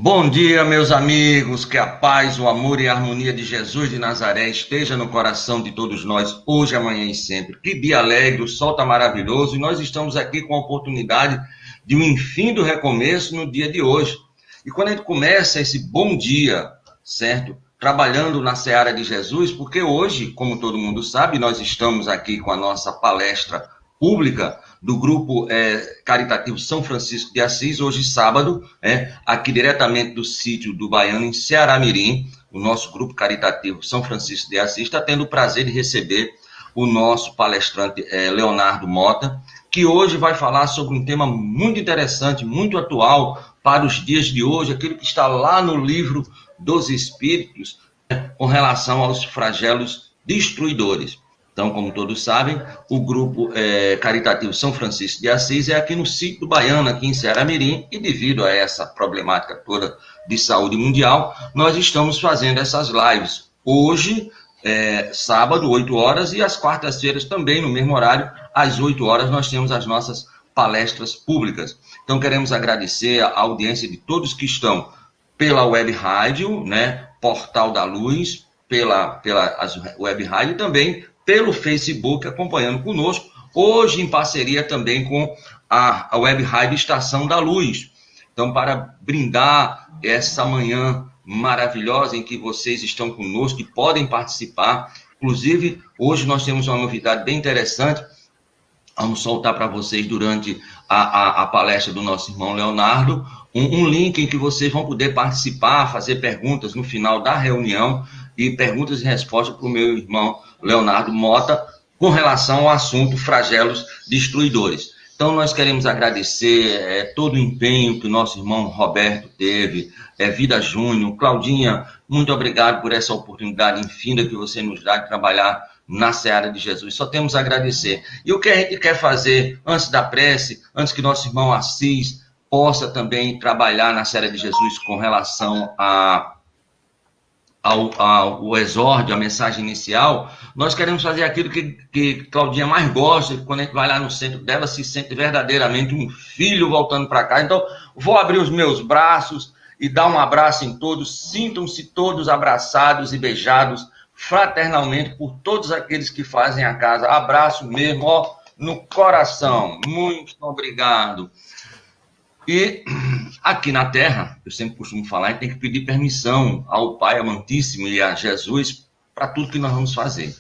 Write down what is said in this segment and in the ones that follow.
Bom dia, meus amigos, que a paz, o amor e a harmonia de Jesus de Nazaré esteja no coração de todos nós, hoje, amanhã e sempre. Que dia alegre, o sol está maravilhoso e nós estamos aqui com a oportunidade de um infindo recomeço no dia de hoje. E quando a gente começa esse bom dia, certo? Trabalhando na seara de Jesus, porque hoje, como todo mundo sabe, nós estamos aqui com a nossa palestra pública do grupo caritativo São Francisco de Assis, hoje sábado, aqui diretamente do sítio do Baiano, em Ceará-Mirim. O nosso grupo caritativo São Francisco de Assis está tendo o prazer de receber o nosso palestrante Leonardo Mota, que hoje vai falar sobre um tema muito interessante, muito atual para os dias de hoje, aquilo que está lá no livro dos Espíritos, com relação aos flagelos destruidores. Então, como todos sabem, o grupo caritativo São Francisco de Assis é aqui no sítio do Baiano, aqui em Ceará-Mirim, e devido a essa problemática toda de saúde mundial, nós estamos fazendo essas lives. Hoje, sábado, 8 horas, e às quartas-feiras também, no mesmo horário, às 8 horas, nós temos as nossas palestras públicas. Então, queremos agradecer a audiência de todos que estão pela web rádio, Portal da Luz, pela web rádio e também pelo Facebook, acompanhando conosco, hoje em parceria também com a Web Rádio Estação da Luz. Então, para brindar essa manhã maravilhosa em que vocês estão conosco e podem participar, inclusive, hoje nós temos uma novidade bem interessante, vamos soltar para vocês durante a palestra do nosso irmão Leonardo, um link em que vocês vão poder participar, fazer perguntas no final da reunião, e perguntas e respostas para o meu irmão Leonardo Mota com relação ao assunto flagelos destruidores. Então, nós queremos agradecer todo o empenho que o nosso irmão Roberto teve, Vida Júnior, Claudinha, muito obrigado por essa oportunidade infinda que você nos dá de trabalhar na seara de Jesus. Só temos a agradecer. E o que a gente quer fazer antes da prece, antes que nosso irmão Assis possa também trabalhar na seara de Jesus com relação ao exórdio, a mensagem inicial, nós queremos fazer aquilo que Claudinha mais gosta, quando a gente vai lá no centro dela, se sente verdadeiramente um filho voltando para cá. Então, vou abrir os meus braços e dar um abraço em todos, sintam-se todos abraçados e beijados fraternalmente por todos aqueles que fazem a casa. Abraço mesmo, no coração. Muito obrigado. E aqui na Terra, eu sempre costumo falar, a gente tem que pedir permissão ao Pai Amantíssimo e a Jesus para tudo que nós vamos fazer.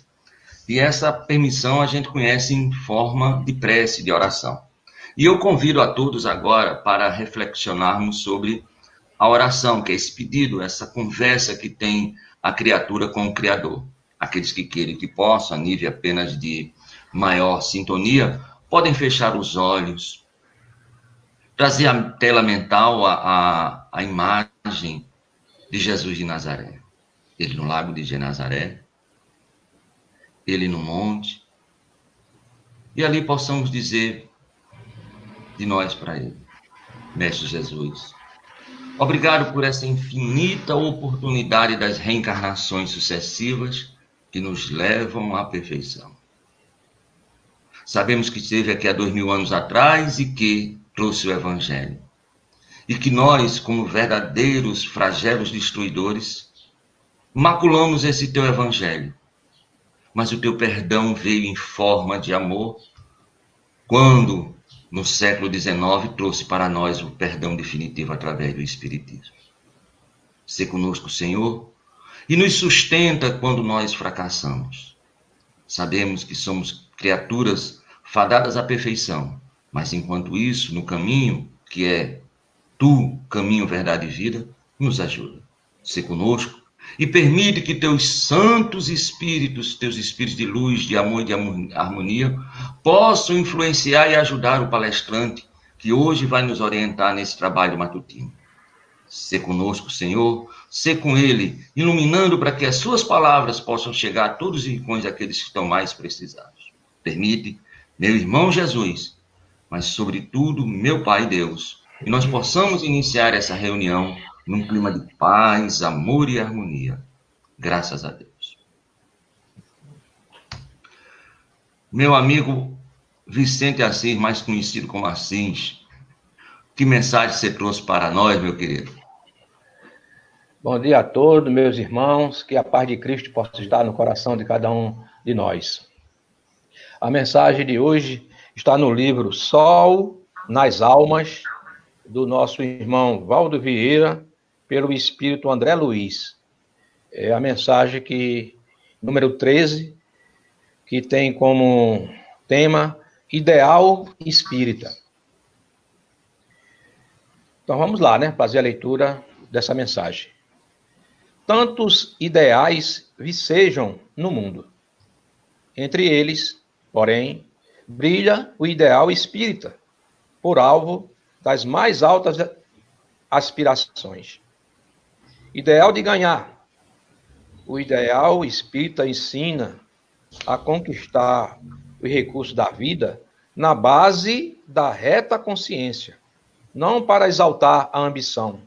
E essa permissão a gente conhece em forma de prece, de oração. E eu convido a todos agora para reflexionarmos sobre a oração, que é esse pedido, essa conversa que tem a criatura com o Criador. Aqueles que queiram e que possam, a nível apenas de maior sintonia, podem fechar os olhos, trazer à tela mental a imagem de Jesus de Nazaré. Ele no lago de Genazaré, ele no monte, e ali possamos dizer de nós para ele: Mestre Jesus, obrigado por essa infinita oportunidade das reencarnações sucessivas que nos levam à perfeição. Sabemos que esteve aqui há 2000 anos atrás e que trouxe o Evangelho. E que nós, como verdadeiros flagelos destruidores, maculamos esse teu Evangelho. Mas o teu perdão veio em forma de amor, quando, no século XIX, trouxe para nós o perdão definitivo através do Espiritismo. Sê conosco, Senhor, e nos sustenta quando nós fracassamos. Sabemos que somos criaturas fadadas à perfeição, mas enquanto isso, no caminho, que é tu, caminho, verdade e vida, nos ajuda. Sê conosco e permite que teus santos espíritos, teus espíritos de luz, de amor e de harmonia, possam influenciar e ajudar o palestrante que hoje vai nos orientar nesse trabalho matutino. Sê conosco, Senhor, sê com ele, iluminando para que as suas palavras possam chegar a todos os rincões daqueles que estão mais precisados. Permite, meu irmão Jesus, mas sobretudo, meu Pai Deus, que nós possamos iniciar essa reunião num clima de paz, amor e harmonia. Graças a Deus. Meu amigo Vicente Assis, mais conhecido como Assis, que mensagem você trouxe para nós, meu querido? Bom dia a todos, meus irmãos, que a paz de Cristo possa estar no coração de cada um de nós. A mensagem de hoje está no livro Sol nas Almas, do nosso irmão Valdo Vieira, pelo Espírito André Luiz. É a mensagem número 13, que tem como tema Ideal Espírita. Então vamos lá, fazer a leitura dessa mensagem. Tantos ideais vicejam no mundo. Entre eles, porém, brilha o ideal espírita, por alvo das mais altas aspirações. Ideal de ganhar. O ideal espírita ensina a conquistar os recursos da vida na base da reta consciência, não para exaltar a ambição,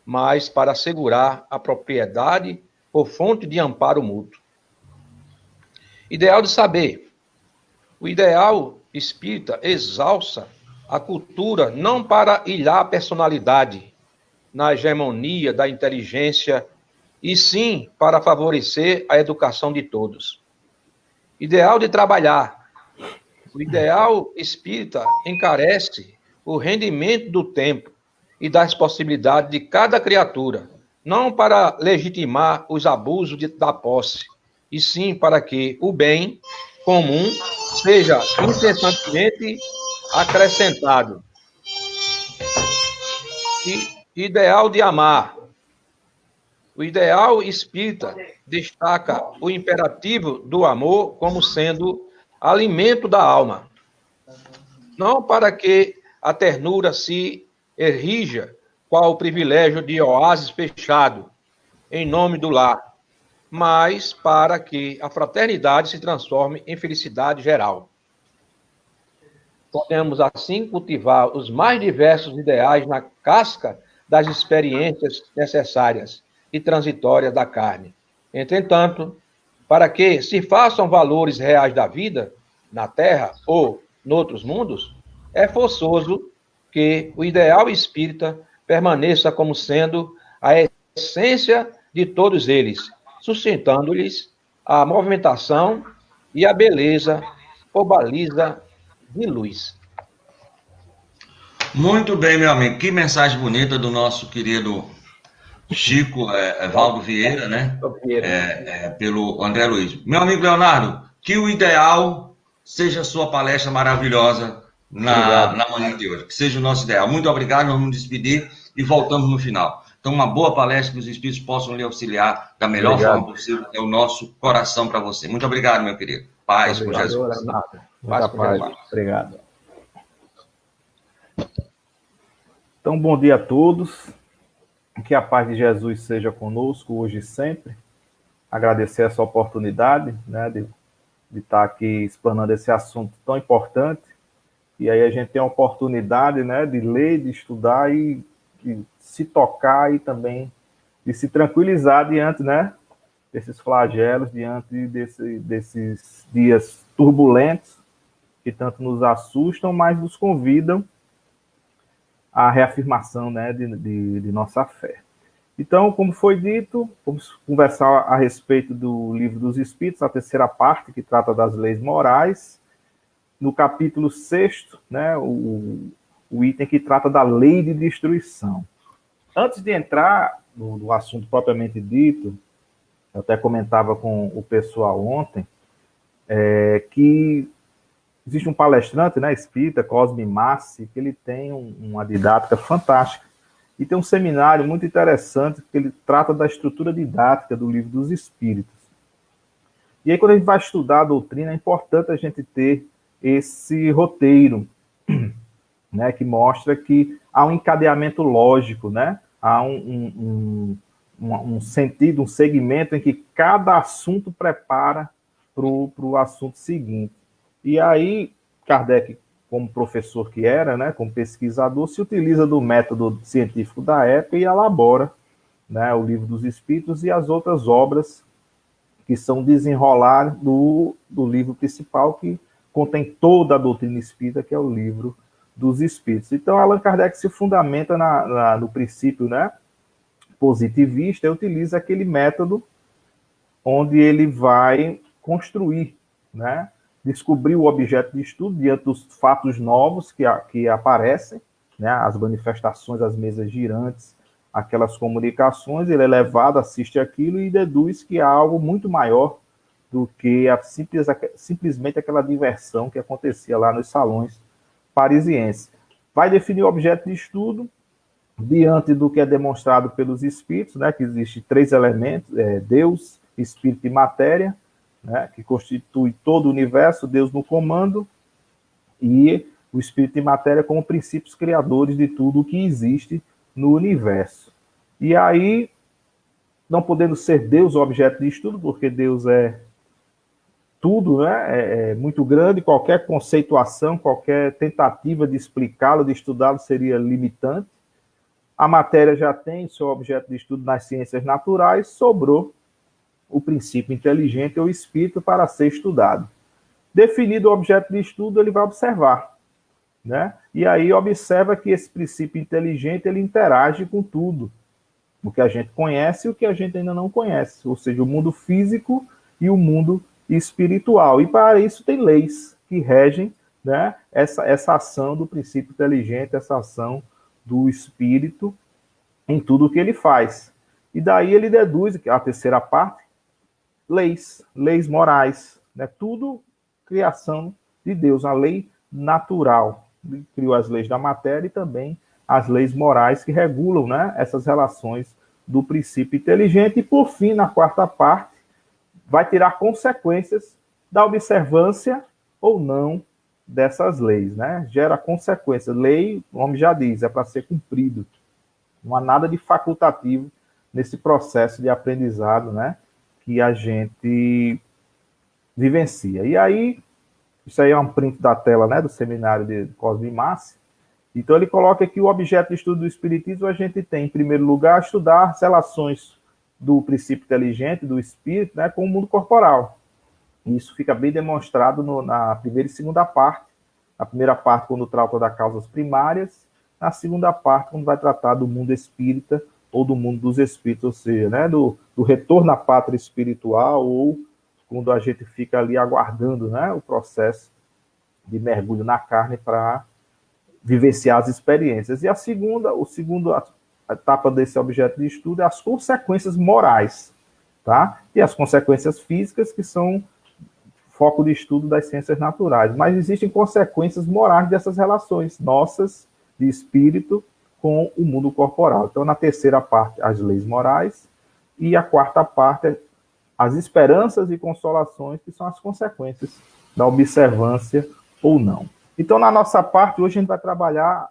mas para assegurar a propriedade por fonte de amparo mútuo. Ideal de saber. O ideal espírita exalça a cultura não para ilhar a personalidade na hegemonia da inteligência, e sim para favorecer a educação de todos. Ideal de trabalhar. O ideal espírita encarece o rendimento do tempo e das possibilidades de cada criatura, não para legitimar os abusos da posse, e sim para que o bem comum seja incessantemente acrescentado. Ideal de amar. O ideal espírita destaca o imperativo do amor como sendo alimento da alma, não para que a ternura se erija qual o privilégio de oásis fechado em nome do lar, mas para que a fraternidade se transforme em felicidade geral. Podemos, assim, cultivar os mais diversos ideais na casca das experiências necessárias e transitórias da carne. Entretanto, para que se façam valores reais da vida, na Terra ou noutros mundos, é forçoso que o ideal espírita permaneça como sendo a essência de todos eles, sustentando-lhes a movimentação e a beleza por baliza de luz. Muito bem, meu amigo. Que mensagem bonita do nosso querido Chico Valdo Vieira, pelo André Luiz. Meu amigo Leonardo, que o ideal seja a sua palestra maravilhosa na manhã de hoje. Que seja o nosso ideal. Muito obrigado, nós vamos nos despedir e voltamos no final. Então, uma boa palestra, que os espíritos possam lhe auxiliar da melhor forma possível. É o nosso coração para você. Muito obrigado, meu querido. Paz com Jesus. Paz com Jesus. Obrigado. Então, bom dia a todos. Que a paz de Jesus seja conosco hoje e sempre. Agradecer essa oportunidade, de estar aqui explanando esse assunto tão importante. E aí a gente tem a oportunidade, de ler, de estudar e de se tocar e também de se tranquilizar diante, desses flagelos, diante desses dias turbulentos que tanto nos assustam, mas nos convidam à reafirmação, de nossa fé. Então, como foi dito, vamos conversar a respeito do Livro dos Espíritos, a terceira parte, que trata das leis morais. No capítulo 6º, o item que trata da lei de destruição. Antes de entrar no assunto propriamente dito, eu até comentava com o pessoal ontem, que existe um palestrante, espírita, Cosme Massi, que ele tem uma didática fantástica. E tem um seminário muito interessante, que ele trata da estrutura didática do Livro dos Espíritos. E aí, quando a gente vai estudar a doutrina, é importante a gente ter esse roteiro, que mostra que há um encadeamento lógico, há um sentido, um segmento em que cada assunto prepara para o assunto seguinte. E aí, Kardec, como professor que era, como pesquisador, se utiliza do método científico da época e elabora o Livro dos Espíritos e as outras obras que são desenrolar do livro principal, que contém toda a doutrina espírita, que é o Livro dos Espíritos. Então, Allan Kardec se fundamenta no princípio, positivista utiliza aquele método onde ele vai construir, né? Descobrir o objeto de estudo diante dos fatos novos que aparecem, né? As manifestações, as mesas girantes, aquelas comunicações, ele é levado, assiste aquilo e deduz que há algo muito maior do que simplesmente aquela diversão que acontecia lá nos salões parisienses. Vai definir o objeto de estudo diante do que é demonstrado pelos espíritos, né? Que existe 3 elementos, Deus, espírito e matéria, né, que constitui todo o universo, Deus no comando, e o espírito e matéria como princípios criadores de tudo o que existe no universo. E aí, não podendo ser Deus o objeto de estudo, porque Deus é tudo, né, é muito grande, qualquer conceituação, qualquer tentativa de explicá-lo, de estudá-lo, seria limitante. A matéria já tem seu objeto de estudo nas ciências naturais, sobrou o princípio inteligente ou espírito para ser estudado. Definido o objeto de estudo, ele vai observar, né? E aí observa que esse princípio inteligente ele interage com tudo, o que a gente conhece e o que a gente ainda não conhece, ou seja, o mundo físico e o mundo espiritual. E para isso tem leis que regem, né, essa ação do princípio inteligente, essa ação do espírito em tudo o que ele faz. E daí ele deduz a terceira parte, leis morais, né? Tudo criação de Deus, a lei natural. Ele criou as leis da matéria e também as leis morais que regulam, né, essas relações do princípio inteligente. E, por fim, na quarta parte, vai tirar consequências da observância ou não dessas leis, né? Gera consequência. Lei, o nome já diz, é para ser cumprido. Não há nada de facultativo nesse processo de aprendizado, né, que a gente vivencia. E aí, isso aí é um print da tela, né, do seminário de Cosme e Massi. Então ele coloca que o objeto de estudo do espiritismo a gente tem, em primeiro lugar, estudar as relações do princípio inteligente, do espírito, né, com o mundo corporal. E isso fica bem demonstrado na primeira e segunda parte. Na primeira parte, quando trata das causas primárias, na segunda parte, quando vai tratar do mundo espírita ou do mundo dos espíritos, ou seja, né, do retorno à pátria espiritual, ou quando a gente fica ali aguardando, né, o processo de mergulho na carne para vivenciar as experiências. E a segunda etapa desse objeto de estudo é as consequências morais, tá? E as consequências físicas, que são foco de estudo das ciências naturais. Mas existem consequências morais dessas relações nossas de espírito com o mundo corporal. Então, na terceira parte, as leis morais, e a quarta parte, as esperanças e consolações, que são as consequências da observância ou não. Então, na nossa parte, hoje a gente vai trabalhar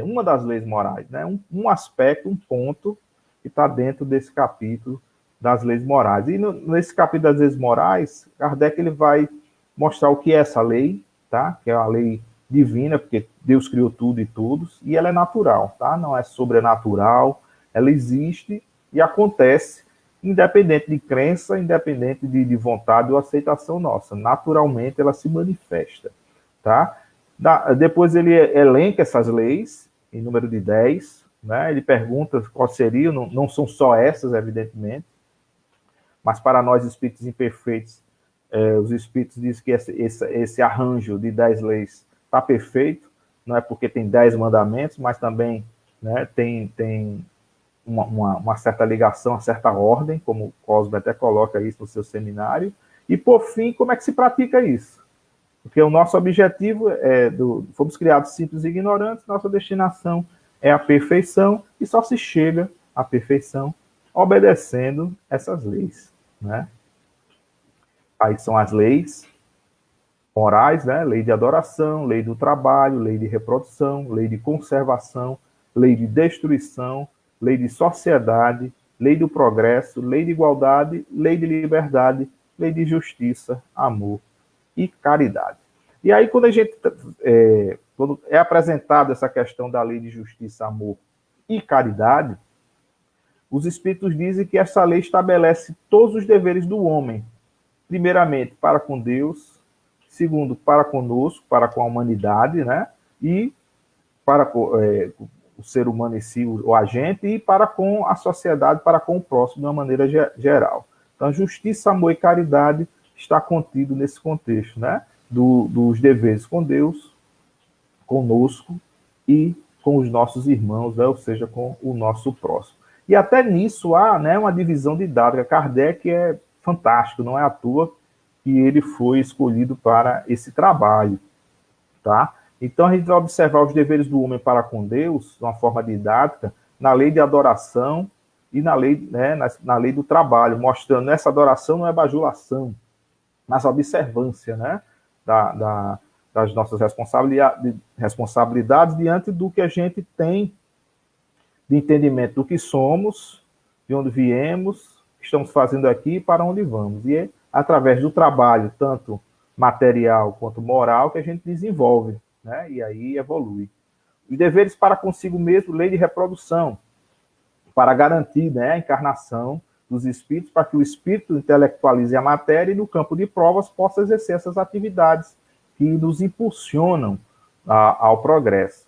uma das leis morais, né? Um aspecto, um ponto que está dentro desse capítulo das leis morais. E nesse capítulo das leis morais, Kardec ele vai mostrar o que é essa lei, tá? Que é a lei divina, porque Deus criou tudo e todos, e ela é natural, tá? Não é sobrenatural, ela existe e acontece, independente de crença, independente de vontade ou aceitação nossa. Naturalmente ela se manifesta, tá? Depois ele elenca essas leis, em número de 10, né? Ele pergunta quais seriam, não são só essas, evidentemente, mas para nós espíritos imperfeitos, os espíritos dizem que esse arranjo de 10 leis está perfeito, não é porque tem 10 mandamentos, mas também, né, tem uma certa ligação, uma certa ordem, como o Cosme até coloca isso no seu seminário. E, por fim, como é que se pratica isso? Porque o nosso objetivo fomos criados simples e ignorantes, nossa destinação é a perfeição, e só se chega à perfeição obedecendo essas leis, né? Aí são as leis morais, né? Lei de adoração, lei do trabalho, lei de reprodução, lei de conservação, lei de destruição, lei de sociedade, lei do progresso, lei de igualdade, lei de liberdade, lei de justiça, amor e caridade. E aí, quando quando é apresentada essa questão da lei de justiça, amor e caridade, os espíritos dizem que essa lei estabelece todos os deveres do homem, primeiramente para com Deus, segundo para conosco, para com a humanidade, né? E o ser humano em si, o agente, e para com a sociedade, para com o próximo, de uma maneira geral. Então, justiça, amor e caridade está contido nesse contexto, né? Dos deveres com Deus, conosco e com os nossos irmãos, né? Ou seja, com o nosso próximo. E até nisso há, né, uma divisão didática. Kardec é fantástico, não é à toa que ele foi escolhido para esse trabalho, tá? Então, a gente vai observar os deveres do homem para com Deus, de uma forma didática, na lei de adoração e na lei, né, na lei do trabalho, mostrando essa adoração não é bajulação, mas observância, né, das nossas responsabilidades diante do que a gente tem de entendimento do que somos, de onde viemos, o que estamos fazendo aqui e para onde vamos. E é através do trabalho, tanto material quanto moral, que a gente desenvolve, né? E aí evolui. Os deveres para consigo mesmo, lei de reprodução, para garantir, né, a encarnação dos espíritos, para que o espírito intelectualize a matéria e no campo de provas possa exercer essas atividades que nos impulsionam ao progresso.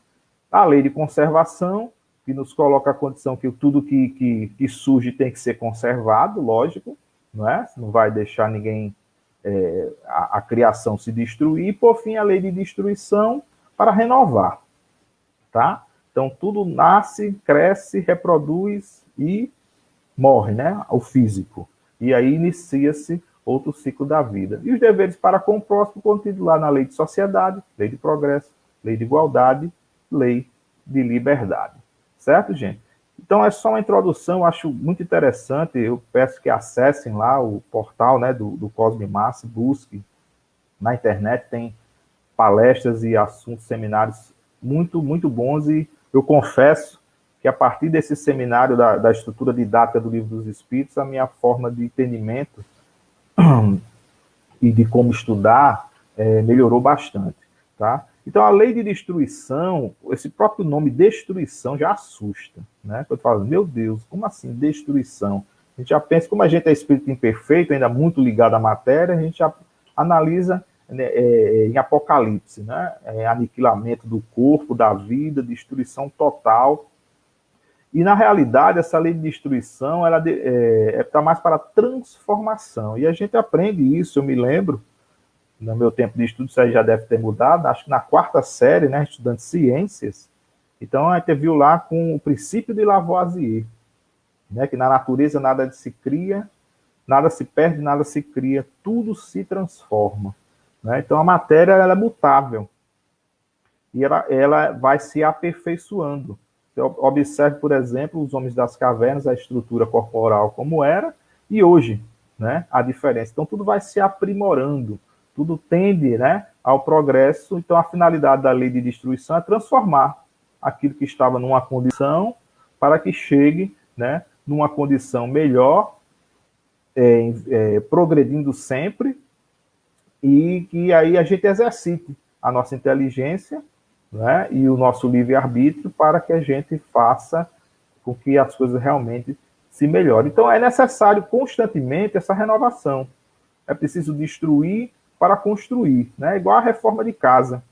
A lei de conservação, que nos coloca a condição que tudo que surge tem que ser conservado, lógico, não é? Não vai deixar ninguém, a criação se destruir. E, por fim, a lei de destruição para renovar, tá? Então, tudo nasce, cresce, reproduz e morre, né? O físico. E aí inicia-se outro ciclo da vida. E os deveres para com o próximo contidos lá na lei de sociedade, lei de progresso, lei de igualdade, lei de liberdade. Certo, gente? Então, é só uma introdução, acho muito interessante. Eu peço que acessem lá o portal, né, do Cosme Massa, busque na internet, tem palestras e assuntos, seminários muito, muito bons, e eu confesso que a partir desse seminário da estrutura didática do Livro dos Espíritos, a minha forma de entendimento e de como estudar melhorou bastante, tá? Então, a lei de destruição, esse próprio nome, destruição, já assusta, né? Quando eu falo, meu Deus, como assim, destruição? A gente já pensa, como a gente é espírito imperfeito, ainda muito ligado à matéria, a gente já analisa, né, em Apocalipse, né? Aniquilamento do corpo, da vida, destruição total. E, na realidade, essa lei de destruição, ela está mais para transformação. E a gente aprende isso, eu me lembro, no meu tempo de estudo, isso aí já deve ter mudado, acho que na 4ª série, né, estudando ciências, então a gente viu lá com o princípio de Lavoisier, né, que na natureza nada se cria, nada se perde, nada se cria, tudo se transforma, né? Então a matéria, ela é mutável, e ela vai se aperfeiçoando. Então, observe, por exemplo, os homens das cavernas, a estrutura corporal como era, e hoje, né, a diferença. Então tudo vai se aprimorando, tudo tende, né, ao progresso. Então, a finalidade da lei de destruição é transformar aquilo que estava numa condição para que chegue, né, numa condição melhor, progredindo sempre, e que aí a gente exercite a nossa inteligência, né, e o nosso livre-arbítrio para que a gente faça com que as coisas realmente se melhorem. Então, é necessário constantemente essa renovação. É preciso destruir para construir, né? É igual a reforma de casa.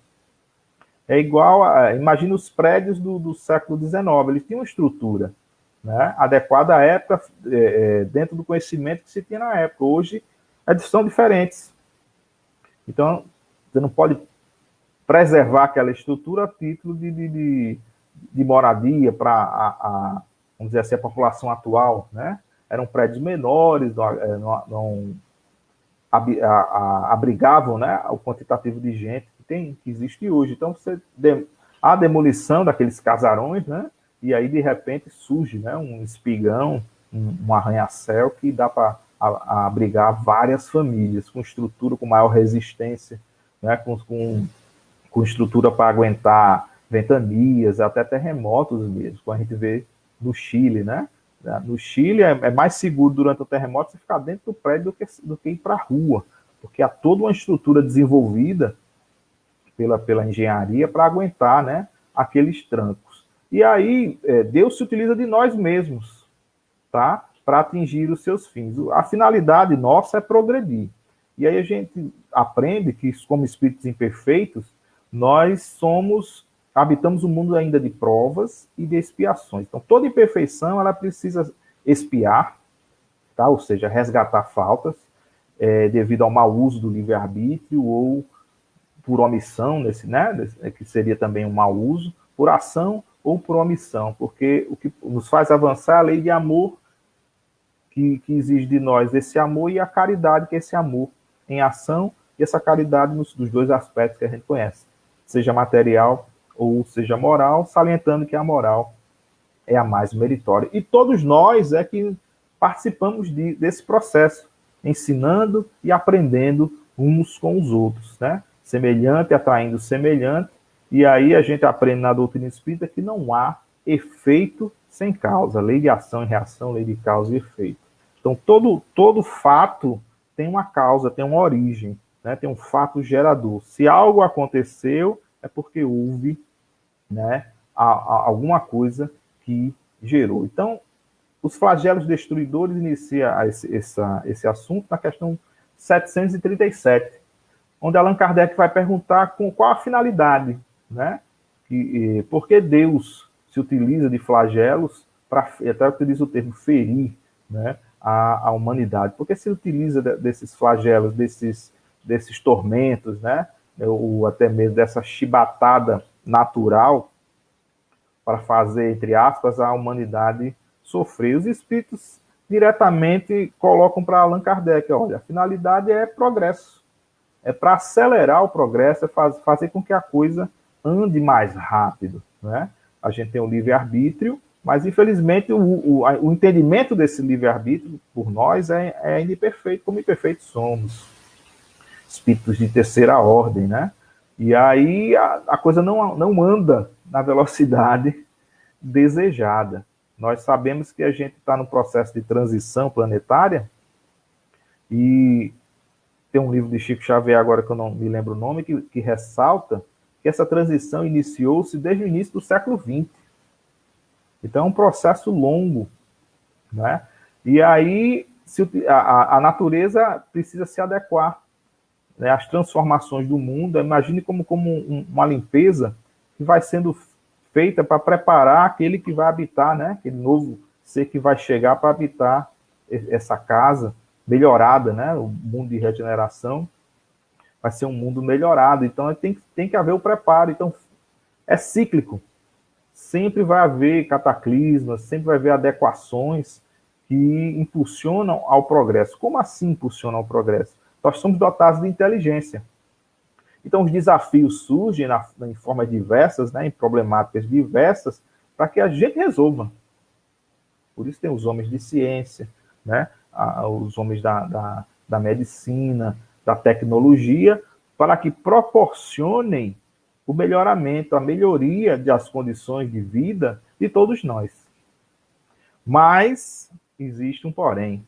É igual imagina os prédios do século XIX, eles tinham uma estrutura, né, adequada à época, dentro do conhecimento que se tinha na época. Hoje, são diferentes. Então, você não pode preservar aquela estrutura a título de moradia para, vamos dizer assim, a população atual, né? Eram prédios menores, não abrigavam, né, o quantitativo de gente que existe hoje. Então, a demolição daqueles casarões, né, e aí, de repente, surge, né, um espigão, um arranha-céu que dá para abrigar várias famílias, com estrutura, com maior resistência, né, com estrutura para aguentar ventanias, até terremotos mesmo, como a gente vê no Chile, né? No Chile é mais seguro durante o terremoto você ficar dentro do prédio do que ir para a rua, porque há toda uma estrutura desenvolvida pela engenharia para aguentar, né, aqueles trancos. E aí Deus se utiliza de nós mesmos, tá, para atingir os seus fins. A finalidade nossa é progredir. E aí a gente aprende que, como espíritos imperfeitos, nós somos habitamos um mundo ainda de provas e de expiações. Então, toda imperfeição, ela precisa expiar, tá? Ou seja, resgatar faltas, devido ao mau uso do livre-arbítrio ou por omissão, que seria também um mau uso, por ação ou por omissão, porque o que nos faz avançar é a lei de amor, que exige de nós esse amor, e a caridade, que é esse amor em ação, e essa caridade dos dois aspectos que a gente conhece, seja material ou seja moral, salientando que a moral é a mais meritória. E todos nós é que participamos desse processo, ensinando e aprendendo uns com os outros, né? Semelhante atraindo semelhante, e aí a gente aprende na doutrina espírita que não há efeito sem causa, lei de ação e reação, lei de causa e efeito. Então, todo fato tem uma causa, tem uma origem, né? Tem um fato gerador. Se algo aconteceu, é porque houve, né, alguma coisa que gerou. Então, os flagelos destruidores inicia esse assunto na questão 737, onde Allan Kardec vai perguntar qual a finalidade, né? Por que Deus se utiliza de flagelos, até utiliza o termo ferir, né, a humanidade? Por que se utiliza desses flagelos, desses tormentos, né, ou até mesmo dessa chibatada natural para fazer, entre aspas, a humanidade sofrer? Os espíritos diretamente colocam para Allan Kardec: olha, a finalidade é progresso, é para acelerar o progresso, é fazer com que a coisa ande mais rápido, né? A gente tem o livre-arbítrio, mas infelizmente o entendimento desse livre-arbítrio por nós é ainda imperfeito, como imperfeitos somos, espíritos de terceira ordem, né? E aí a coisa não anda na velocidade desejada. Nós sabemos que a gente está no processo de transição planetária, e tem um livro de Chico Xavier, agora que eu não me lembro o nome, que ressalta que essa transição iniciou-se desde o início do século XX. Então é um processo longo, né? E aí a natureza precisa se adequar, né, às transformações do mundo. Imagine como uma limpeza que vai sendo feita para preparar aquele que vai habitar, né? Aquele novo ser que vai chegar para habitar essa casa melhorada, né? O mundo de regeneração vai ser um mundo melhorado. Então tem que haver o preparo. Então é cíclico. Sempre vai haver cataclismas, sempre vai haver adequações que impulsionam ao progresso. Como assim impulsionam ao progresso? Nós somos dotados de inteligência. Então, os desafios surgem em formas diversas, né, em problemáticas diversas, para que a gente resolva. Por isso tem os homens de ciência, né, os homens da medicina, da tecnologia, para que proporcionem o melhoramento, a melhoria das condições de vida de todos nós. Mas existe um porém,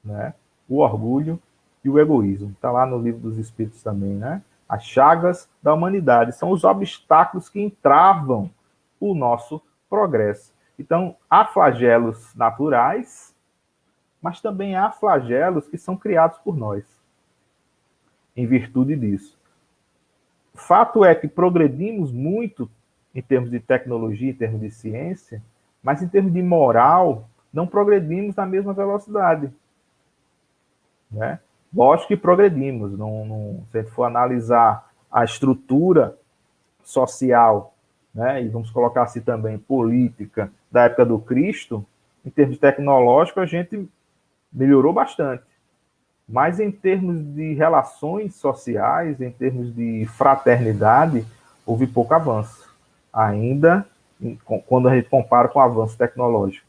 né? O orgulho e o egoísmo. Está lá no Livro dos Espíritos também, né? As chagas da humanidade são os obstáculos que entravam o nosso progresso. Então, há flagelos naturais, mas também há flagelos que são criados por nós, em virtude disso. O fato é que progredimos muito em termos de tecnologia, em termos de ciência, mas em termos de moral, não progredimos na mesma velocidade, né? Lógico que progredimos. Se a gente for analisar a estrutura social, né, e vamos colocar assim também, política, da época do Cristo, em termos tecnológicos, a gente melhorou bastante. Mas em termos de relações sociais, em termos de fraternidade, houve pouco avanço. Ainda, quando a gente compara com o avanço tecnológico,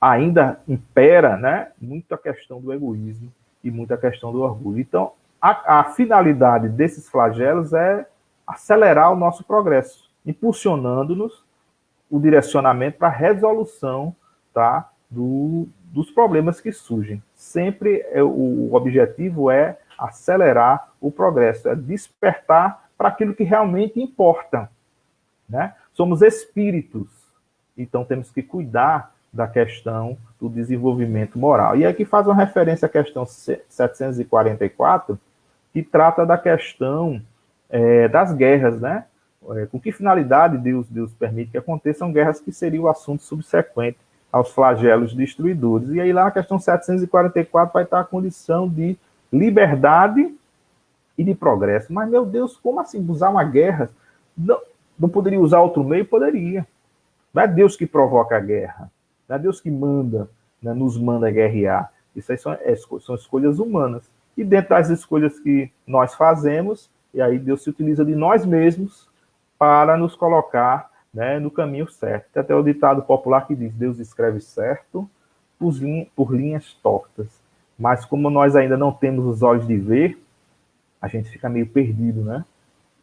ainda impera, né, muito a questão do egoísmo e muita questão do orgulho. Então, a finalidade desses flagelos é acelerar o nosso progresso, impulsionando-nos o direcionamento para a resolução, tá, dos problemas que surgem. Sempre o objetivo é acelerar o progresso, é despertar para aquilo que realmente importa, né? Somos espíritos, então temos que cuidar da questão do desenvolvimento moral. E aqui faz uma referência à questão 744, que trata da questão das guerras, né? com que finalidade Deus permite que aconteçam guerras, que seria o assunto subsequente aos flagelos destruidores. E aí lá na questão 744 vai estar a condição de liberdade e de progresso. Mas, meu Deus, como assim usar uma guerra? Não poderia usar outro meio? Poderia. Não é Deus que provoca a guerra. Não é Deus que manda, né, nos manda guerrear. Isso aí são escolhas humanas. E dentro das escolhas que nós fazemos, e aí Deus se utiliza de nós mesmos para nos colocar, né, no caminho certo. Tem até o ditado popular que diz: Deus escreve certo por linhas tortas. Mas como nós ainda não temos os olhos de ver, a gente fica meio perdido, né?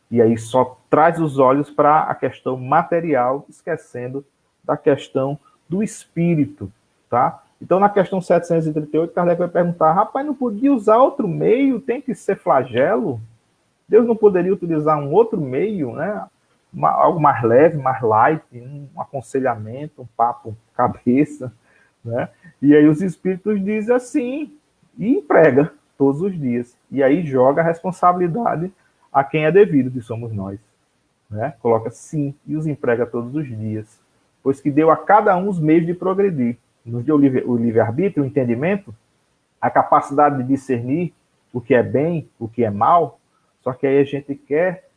E aí só traz os olhos para a questão material, esquecendo da questão do espírito, tá? Então, na questão 738, Kardec vai perguntar: rapaz, não podia usar outro meio? Tem que ser flagelo? Deus não poderia utilizar um outro meio, né? Algo mais leve, mais light, um aconselhamento, um papo cabeça, né? E aí os espíritos dizem assim, e emprega todos os dias. E aí joga a responsabilidade a quem é devido, que somos nós, né? Coloca sim, e os emprega todos os dias, pois que deu a cada um os meios de progredir. Nos deu o livre-arbítrio, o entendimento, a capacidade de discernir o que é bem, o que é mal, só que aí a gente quer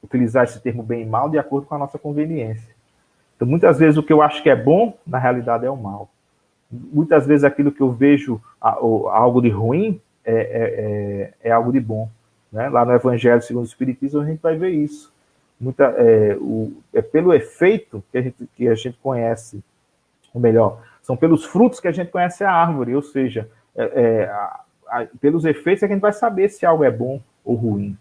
utilizar esse termo bem e mal de acordo com a nossa conveniência. Então, muitas vezes, o que eu acho que é bom, na realidade, é o mal. Muitas vezes, aquilo que eu vejo algo de ruim é algo de bom, né? Lá no Evangelho segundo o Espiritismo, a gente vai ver isso. Pelo efeito que a gente conhece, ou melhor, são pelos frutos que a gente conhece a árvore, ou seja, pelos efeitos é que a gente vai saber se algo é bom ou ruim,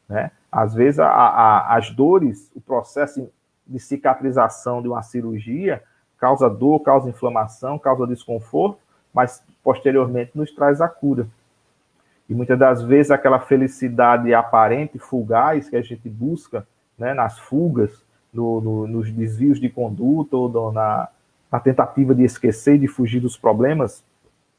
né? Às vezes as dores, o processo de cicatrização de uma cirurgia causa dor, causa inflamação, causa desconforto, mas posteriormente nos traz a cura. E muitas das vezes aquela felicidade aparente, fugaz, que a gente busca, né, nas fugas, nos desvios de conduta, ou na tentativa de esquecer e de fugir dos problemas,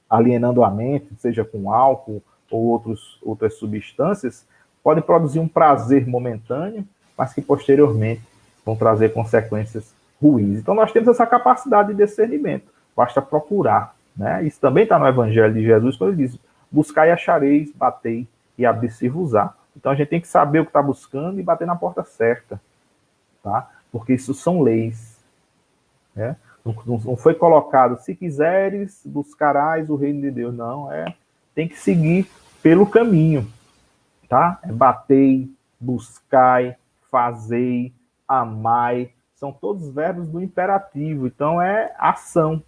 alienando a mente, seja com álcool ou outras substâncias, podem produzir um prazer momentâneo, mas que posteriormente vão trazer consequências ruins. Então nós temos essa capacidade de discernimento, basta procurar, né? Isso também está no Evangelho de Jesus, quando ele diz: buscai e achareis, batei e abrir-se-vos-á. Então a gente tem que saber o que está buscando e bater na porta certa, tá? Porque isso são leis, né? Não foi colocado: se quiseres, buscarás o reino de Deus. Não, tem que seguir pelo caminho, tá? Batei, buscai, fazei, amai, são todos verbos do imperativo, então é ação.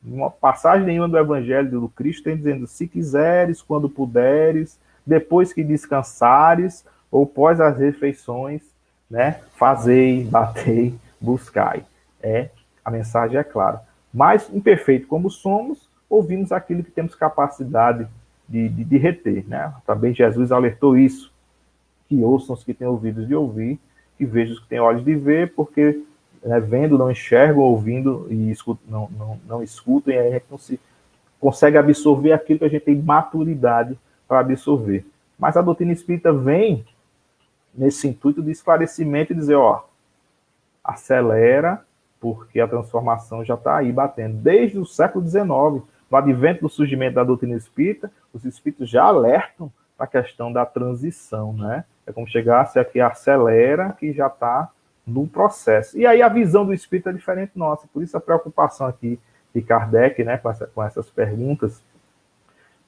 Uma passagem nenhuma do Evangelho do Cristo tem dizendo: se quiseres, quando puderes, depois que descansares, ou pós as refeições, né? Fazei, batei, buscai. A mensagem é clara. Mas, imperfeito como somos, ouvimos aquilo que temos capacidade de reter, né? Também Jesus alertou isso: que ouçam os que têm ouvidos de ouvir, que vejam os que têm olhos de ver, porque, né, vendo não enxergam, ouvindo e não escutam, e aí a gente não se consegue absorver aquilo que a gente tem maturidade para absorver. Mas a doutrina espírita vem nesse intuito de esclarecimento e dizer: acelera, porque a transformação já está aí batendo. Desde o século XIX, no advento do surgimento da doutrina espírita, os espíritos já alertam para a questão da transição, né? É como chegasse aqui, acelera, que já está no processo. E aí a visão do espírito é diferente nossa, por isso a preocupação aqui de Kardec, né, com essas perguntas,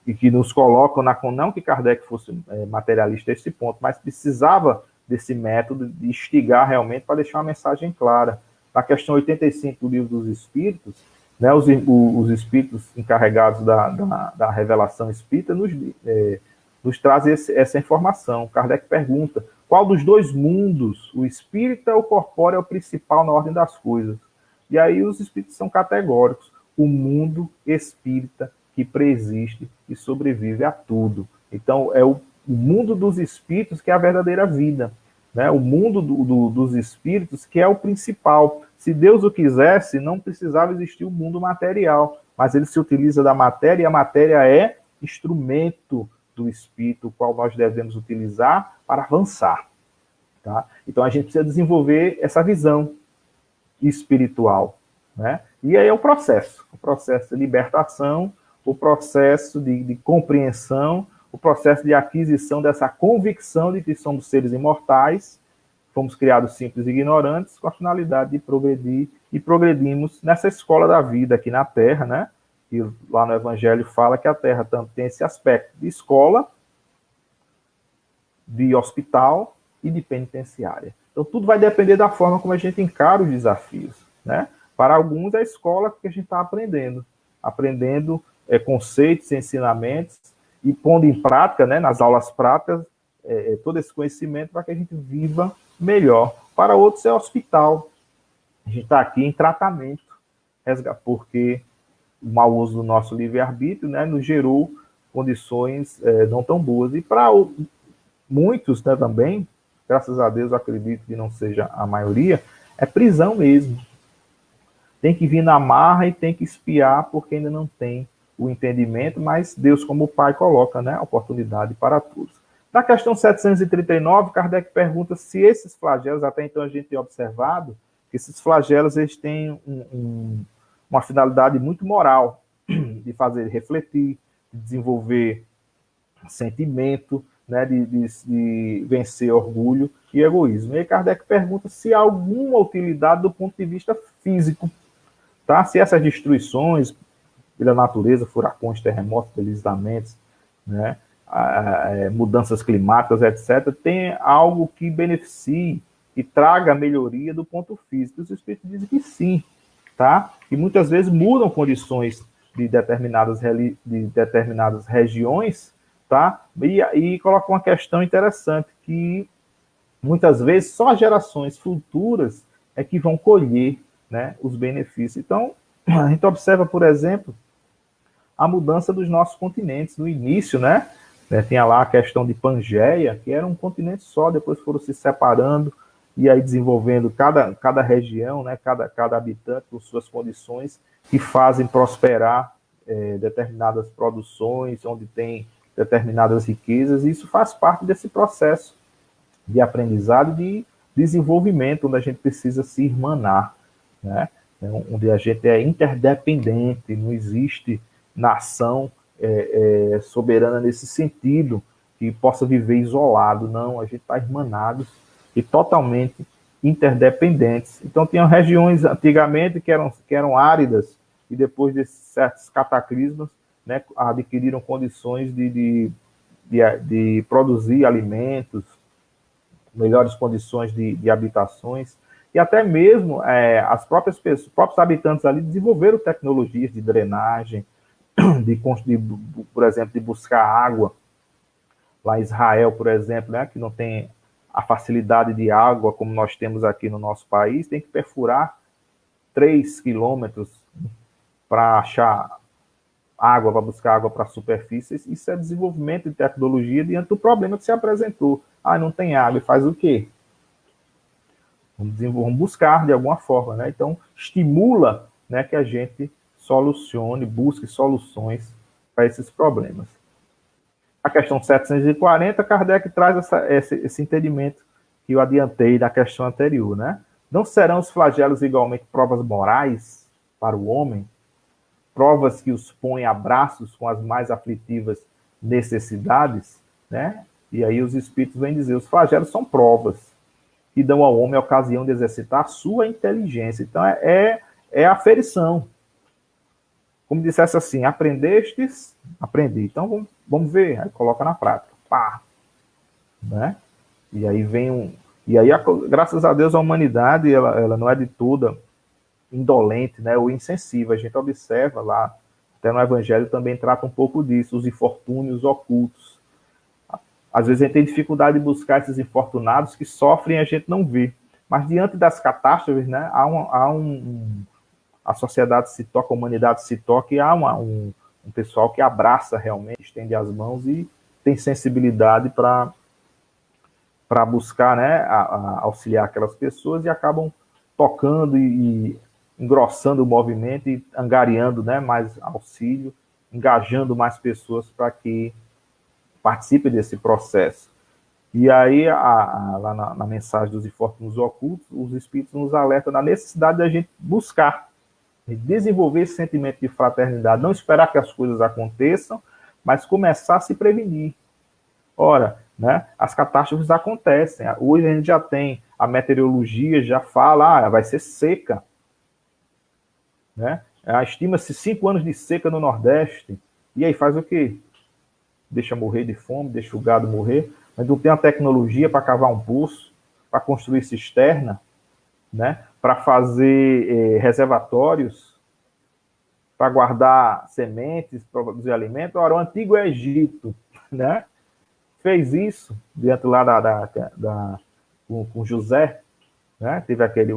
e que nos colocam não que Kardec fosse materialista a esse ponto, mas precisava desse método de instigar realmente para deixar uma mensagem clara. Na questão 85 do Livro dos Espíritos, né, os espíritos encarregados da revelação espírita nos trazem essa informação. Kardec pergunta: qual dos dois mundos, o espírita ou o corpóreo, é o principal na ordem das coisas? E aí os espíritos são categóricos: o mundo espírita que preexiste e sobrevive a tudo. Então é o mundo dos espíritos que é a verdadeira vida, né? O mundo dos espíritos que é o principal. Se Deus o quisesse, não precisava existir o mundo material, mas ele se utiliza da matéria, e a matéria é instrumento do espírito, o qual nós devemos utilizar para avançar. Tá? Então a gente precisa desenvolver essa visão espiritual, né? E aí é o processo de libertação, o processo de compreensão, o processo de aquisição dessa convicção de que somos seres imortais, fomos criados simples e ignorantes, com a finalidade de progredir, e progredimos nessa escola da vida aqui na Terra, né? E lá no Evangelho fala que a Terra tanto tem esse aspecto de escola, de hospital e de penitenciária. Então, tudo vai depender da forma como a gente encara os desafios, né? Para alguns, é a escola que a gente está aprendendo conceitos, ensinamentos, e pondo em prática, né, nas aulas práticas, todo esse conhecimento para que a gente viva melhor. Para outros, é hospital. A gente está aqui em tratamento, porque o mau uso do nosso livre-arbítrio, né, nos gerou condições não tão boas. E para muitos, né, também, graças a Deus, eu acredito que não seja a maioria, é prisão mesmo. Tem que vir na marra e tem que espiar, porque ainda não tem o entendimento, mas Deus, como Pai, coloca, né, a oportunidade para todos. Na questão 739, Kardec pergunta se esses flagelos, até então a gente tem observado, que esses flagelos eles têm uma finalidade muito moral, de fazer refletir, de desenvolver sentimento, né, de vencer orgulho e egoísmo. E aí Kardec pergunta se há alguma utilidade do ponto de vista físico, tá? Se essas destruições pela natureza, furacões, terremotos, deslizamentos, né, mudanças climáticas, etc., tem algo que beneficie e traga melhoria do ponto físico. Os espíritos dizem que sim, tá? E muitas vezes mudam condições de determinadas regiões, tá? E colocam uma questão interessante, que muitas vezes só gerações futuras é que vão colher, né, os benefícios. Então, a gente observa, por exemplo, a mudança dos nossos continentes. No início, né, tinha lá a questão de Pangeia, que era um continente só, depois foram se separando e aí desenvolvendo cada região, né, cada habitante com suas condições, que fazem prosperar determinadas produções, onde tem determinadas riquezas, e isso faz parte desse processo de aprendizado, de desenvolvimento, onde a gente precisa se irmanar, né? Onde a gente é interdependente, não existe nação soberana nesse sentido, que possa viver isolado, não, a gente está irmanados e totalmente interdependentes. Então, tinham regiões antigamente que eram áridas, e depois de certos cataclismos, né, adquiriram condições de produzir alimentos, melhores condições de habitações, e até mesmo as próprias pessoas, os próprios habitantes ali desenvolveram tecnologias de drenagem, por exemplo, de buscar água. Lá em Israel, por exemplo, né, que não tem a facilidade de água como nós temos aqui no nosso país, tem que perfurar 3 quilômetros para achar água, para buscar água para a superfície. Isso é desenvolvimento de tecnologia diante do problema que se apresentou. Não tem água, e faz o quê? Vamos buscar de alguma forma, né? Então, estimula, né, que a gente busque soluções para esses problemas. A questão 740, Kardec traz esse entendimento que eu adiantei na questão anterior, né? Não serão os flagelos igualmente provas morais para o homem, provas que os põem a braços com as mais aflitivas necessidades, né? E aí os espíritos vêm dizer, os flagelos são provas que dão ao homem a ocasião de exercitar a sua inteligência. Então, é a aferição. Como dissesse assim, aprendestes? Aprendi. Então, vamos ver. Aí coloca na prática. Pá! Né? E aí E aí, graças a Deus, a humanidade, ela não é de toda indolente, né, ou insensível. A gente observa lá, até no Evangelho também trata um pouco disso, os infortúnios ocultos. Às vezes a gente tem dificuldade de buscar esses infortunados que sofrem e a gente não vê. Mas diante das catástrofes, né, a sociedade se toca, a humanidade se toca, e há um pessoal que abraça realmente, estende as mãos e tem sensibilidade para buscar, né, auxiliar aquelas pessoas, e acabam tocando e engrossando o movimento e angariando, né, mais auxílio, engajando mais pessoas para que participem desse processo. E aí, lá na mensagem dos infortúnios ocultos, os espíritos nos alertam da necessidade da gente buscar, de desenvolver esse sentimento de fraternidade, não esperar que as coisas aconteçam, mas começar a se prevenir. Ora, né, as catástrofes acontecem. Hoje a gente já tem, a meteorologia já fala, vai ser seca. Né? Estima-se 5 anos de seca no Nordeste. E aí faz o quê? Deixa morrer de fome, deixa o gado morrer, mas não tem a tecnologia para cavar um poço, para construir cisterna, né? Para fazer reservatórios, para guardar sementes, para produzir alimento. Ora, o antigo Egito, né? Fez isso dentro lá com José, né?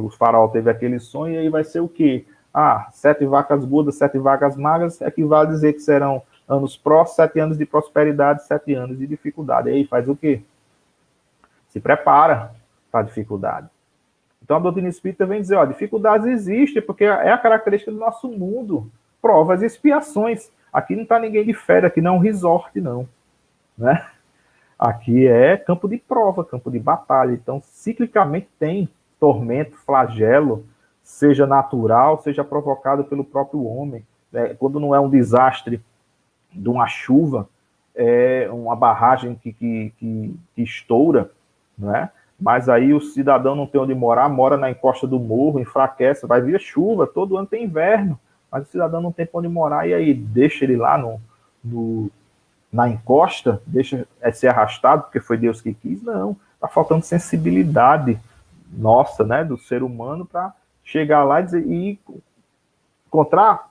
O faraó teve aquele sonho, e aí vai ser o quê? 7 vacas gordas, 7 vacas magras, equivale a dizer que serão anos prós, 7 anos de prosperidade, 7 anos de dificuldade. E aí faz o quê? Se prepara para a dificuldade. Então a doutrina espírita vem dizer, dificuldades existem, porque é a característica do nosso mundo. Provas e expiações. Aqui não está ninguém de férias, aqui não é um resort, não. Né? Aqui é campo de prova, campo de batalha. Então, ciclicamente tem tormento, flagelo, seja natural, seja provocado pelo próprio homem. Quando não é um desastre de uma chuva, é uma barragem que estoura, né? Mas aí o cidadão não tem onde morar, mora na encosta do morro, enfraquece, vai vir chuva, todo ano tem inverno, mas o cidadão não tem onde morar, e aí deixa ele lá na encosta, deixa ser arrastado, porque foi Deus que quis? Não, está faltando sensibilidade nossa, né, do ser humano, para chegar lá e encontrar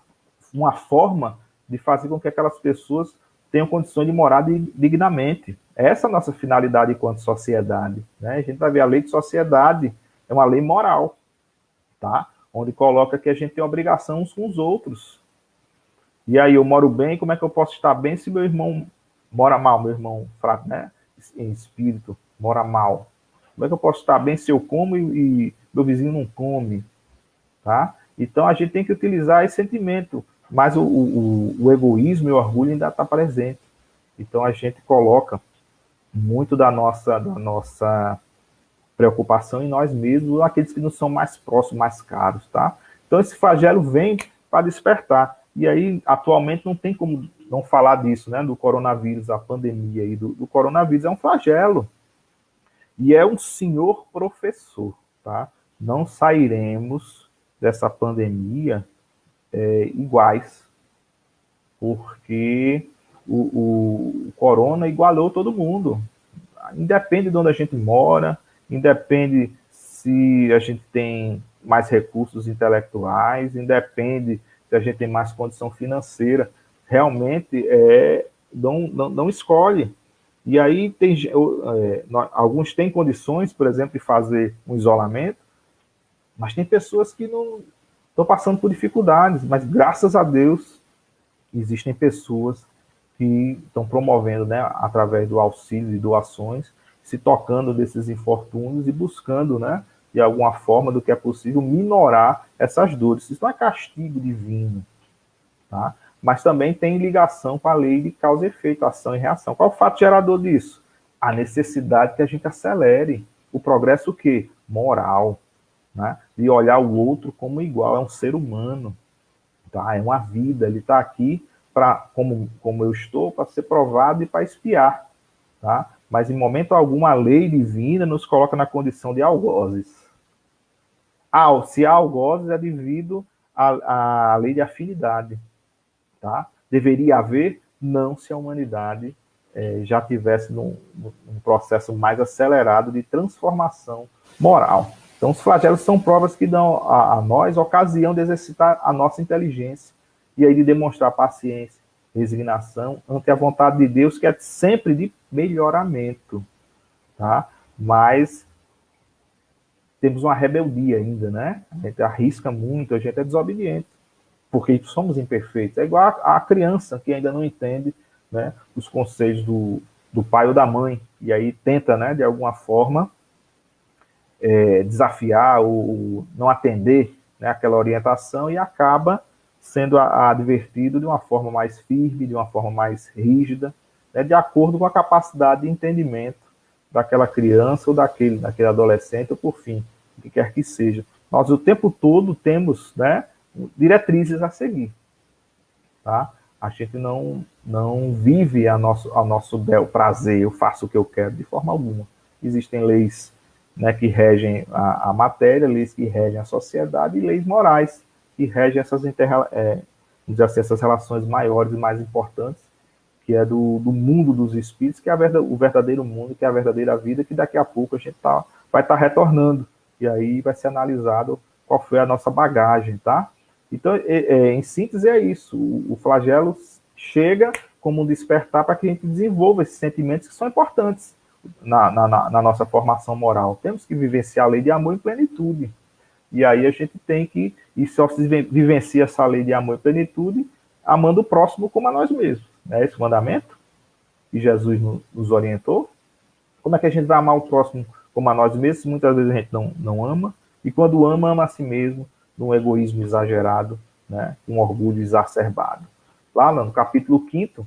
uma forma de fazer com que aquelas pessoas tenham condições de morar dignamente. Essa é a nossa finalidade enquanto sociedade. Né? A gente vai ver a lei de sociedade, é uma lei moral, tá? Onde coloca que a gente tem obrigação uns com os outros. E aí eu moro bem, como é que eu posso estar bem se meu irmão mora mal, meu irmão fraco, né? Em espírito, mora mal? Como é que eu posso estar bem se eu como e meu vizinho não come? Tá? Então a gente tem que utilizar esse sentimento, mas o egoísmo e o orgulho ainda está presente. Então a gente coloca muito da nossa preocupação em nós mesmos, aqueles que nos são mais próximos, mais caros, tá? Então esse flagelo vem para despertar. E aí, atualmente, não tem como não falar disso, né? Do coronavírus, a pandemia aí do coronavírus é um flagelo. E é um senhor professor, tá? Não sairemos dessa pandemia iguais, porque o corona igualou todo mundo. Independe de onde a gente mora, independe se a gente tem mais recursos intelectuais, independe se a gente tem mais condição financeira, realmente não escolhe. E aí alguns têm condições, por exemplo, de fazer um isolamento, mas tem pessoas que não estão passando por dificuldades, mas graças a Deus existem pessoas que estão promovendo, né, através do auxílio e doações, se tocando desses infortúnios e buscando, né, de alguma forma, do que é possível, minorar essas dores. Isso não é castigo divino, tá? Mas também tem ligação com a lei de causa e efeito, ação e reação. Qual é o fato gerador disso? A necessidade que a gente acelere o progresso, o quê? Moral, né? De olhar o outro como igual, é um ser humano, tá? É uma vida, ele está aqui como eu estou, para ser provado e para espiar, tá? Mas em momento algum a lei divina nos coloca na condição de algozes. Se há algozes é devido à lei de afinidade, tá? Deveria haver, não, se a humanidade já tivesse num processo mais acelerado de transformação moral. Então os flagelos são provas que dão a nós ocasião de exercitar a nossa inteligência, e aí de demonstrar paciência, resignação ante a vontade de Deus, que é sempre de melhoramento, tá? Mas temos uma rebeldia ainda, né? A gente arrisca muito, a gente é desobediente, porque somos imperfeitos. É igual a criança que ainda não entende, né, os conselhos do pai ou da mãe, e aí tenta, né, de alguma forma, desafiar ou não atender, né, aquela orientação, e acaba sendo advertido de uma forma mais firme, de uma forma mais rígida, né, de acordo com a capacidade de entendimento daquela criança ou daquele adolescente, ou por fim, o que quer que seja. Nós o tempo todo temos, né, diretrizes a seguir. Tá? A gente não vive a nosso bel prazer, eu faço o que eu quero, de forma alguma. Existem leis, né, que regem a matéria, leis que regem a sociedade e leis morais que regem essas relações maiores e mais importantes, que é do mundo dos espíritos, que é o verdadeiro mundo, que é a verdadeira vida, que daqui a pouco a gente vai estar retornando. E aí vai ser analisado qual foi a nossa bagagem, tá? Então, em síntese, é isso. O flagelo chega como um despertar para que a gente desenvolva esses sentimentos que são importantes na nossa formação moral. Temos que vivenciar a lei de amor em plenitude. E aí a gente tem que, e só se vivencia essa lei de amor e plenitude amando o próximo como a nós mesmos. É esse o mandamento que Jesus nos orientou. Como é que a gente vai amar o próximo como a nós mesmos? Muitas vezes a gente não ama. E quando ama a si mesmo, num egoísmo exagerado, né, um orgulho exacerbado. Lá no capítulo 5º,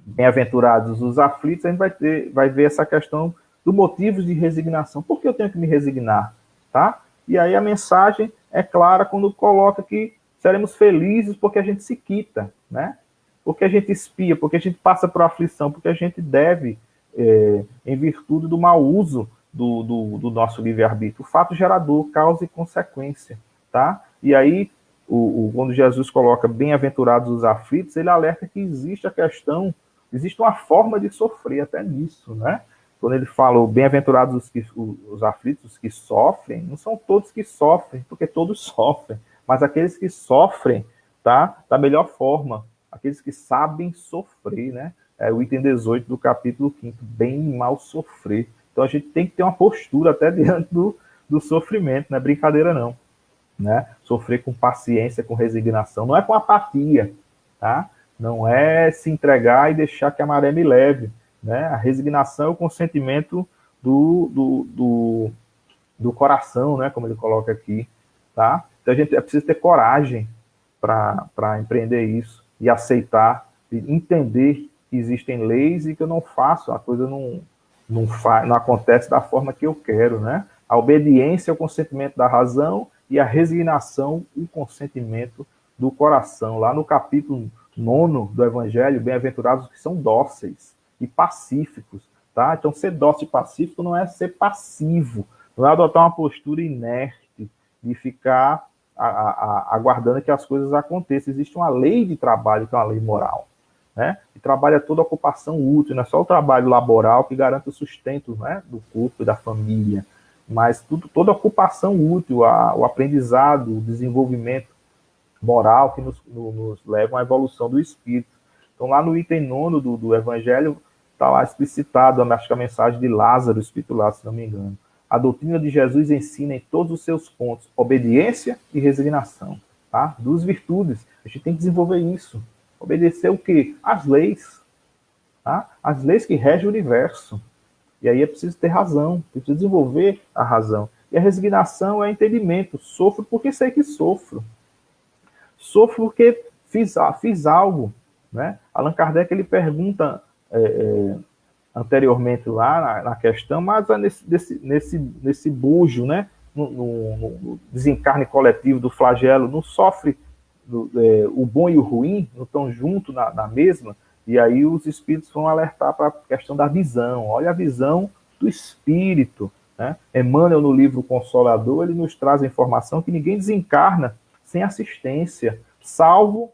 bem-aventurados os aflitos, a gente vai ver essa questão do motivo de resignação. Por que eu tenho que me resignar? Tá? E aí a mensagem é clara quando coloca que seremos felizes porque a gente se quita, né? Porque a gente espia, porque a gente passa por aflição, porque a gente deve, em virtude do mau uso do nosso livre-arbítrio, o fato gerador, causa e consequência, tá? E aí, quando Jesus coloca bem-aventurados os aflitos, ele alerta que existe uma forma de sofrer até nisso, né? Quando ele fala bem-aventurados os aflitos, os que sofrem, não são todos que sofrem, porque todos sofrem, mas aqueles que sofrem, tá? Da melhor forma, aqueles que sabem sofrer, né? É o item 18 do capítulo 5º, bem e mal sofrer. Então a gente tem que ter uma postura até diante do sofrimento, não é brincadeira não, né? Sofrer com paciência, com resignação, não é com apatia, tá? Não é se entregar e deixar que a maré me leve, né? A resignação é o consentimento do coração, né? Como ele coloca aqui, tá? Então a gente precisa ter coragem para empreender isso e aceitar, e entender que existem leis e que eu não faço, a coisa não acontece da forma que eu quero, né? A obediência é o consentimento da razão e a resignação, o consentimento do coração. Lá no capítulo 9 do Evangelho, bem-aventurados os que são dóceis e pacíficos, tá? Então, ser dócil e pacífico não é ser passivo, não é adotar uma postura inerte de ficar aguardando que as coisas aconteçam. Existe uma lei de trabalho, que é uma lei moral, né? E trabalha toda a ocupação útil, não é só o trabalho laboral que garante o sustento, né, do corpo e da família, mas toda a ocupação útil, o aprendizado, o desenvolvimento moral que nos leva à evolução do espírito. Então, lá no item 9 do Evangelho, está lá explicitado, acho que a mensagem de Lázaro, o Espírito Lázaro, se não me engano. A doutrina de Jesus ensina em todos os seus pontos obediência e resignação, tá? Duas virtudes. A gente tem que desenvolver isso. Obedecer o quê? As leis, tá? As leis que regem o universo. E aí é preciso ter razão, é preciso desenvolver a razão. E a resignação é entendimento. Sofro porque sei que sofro. Sofro porque fiz algo, né? Allan Kardec, ele pergunta anteriormente lá na questão, mas nesse bujo, né? No desencarne coletivo do flagelo, não sofre o bom e o ruim, não estão juntos na mesma, e aí os espíritos vão alertar para a questão da visão. Olha a visão do espírito, né? Emmanuel, no livro Consolador, ele nos traz a informação que ninguém desencarna sem assistência, salvo,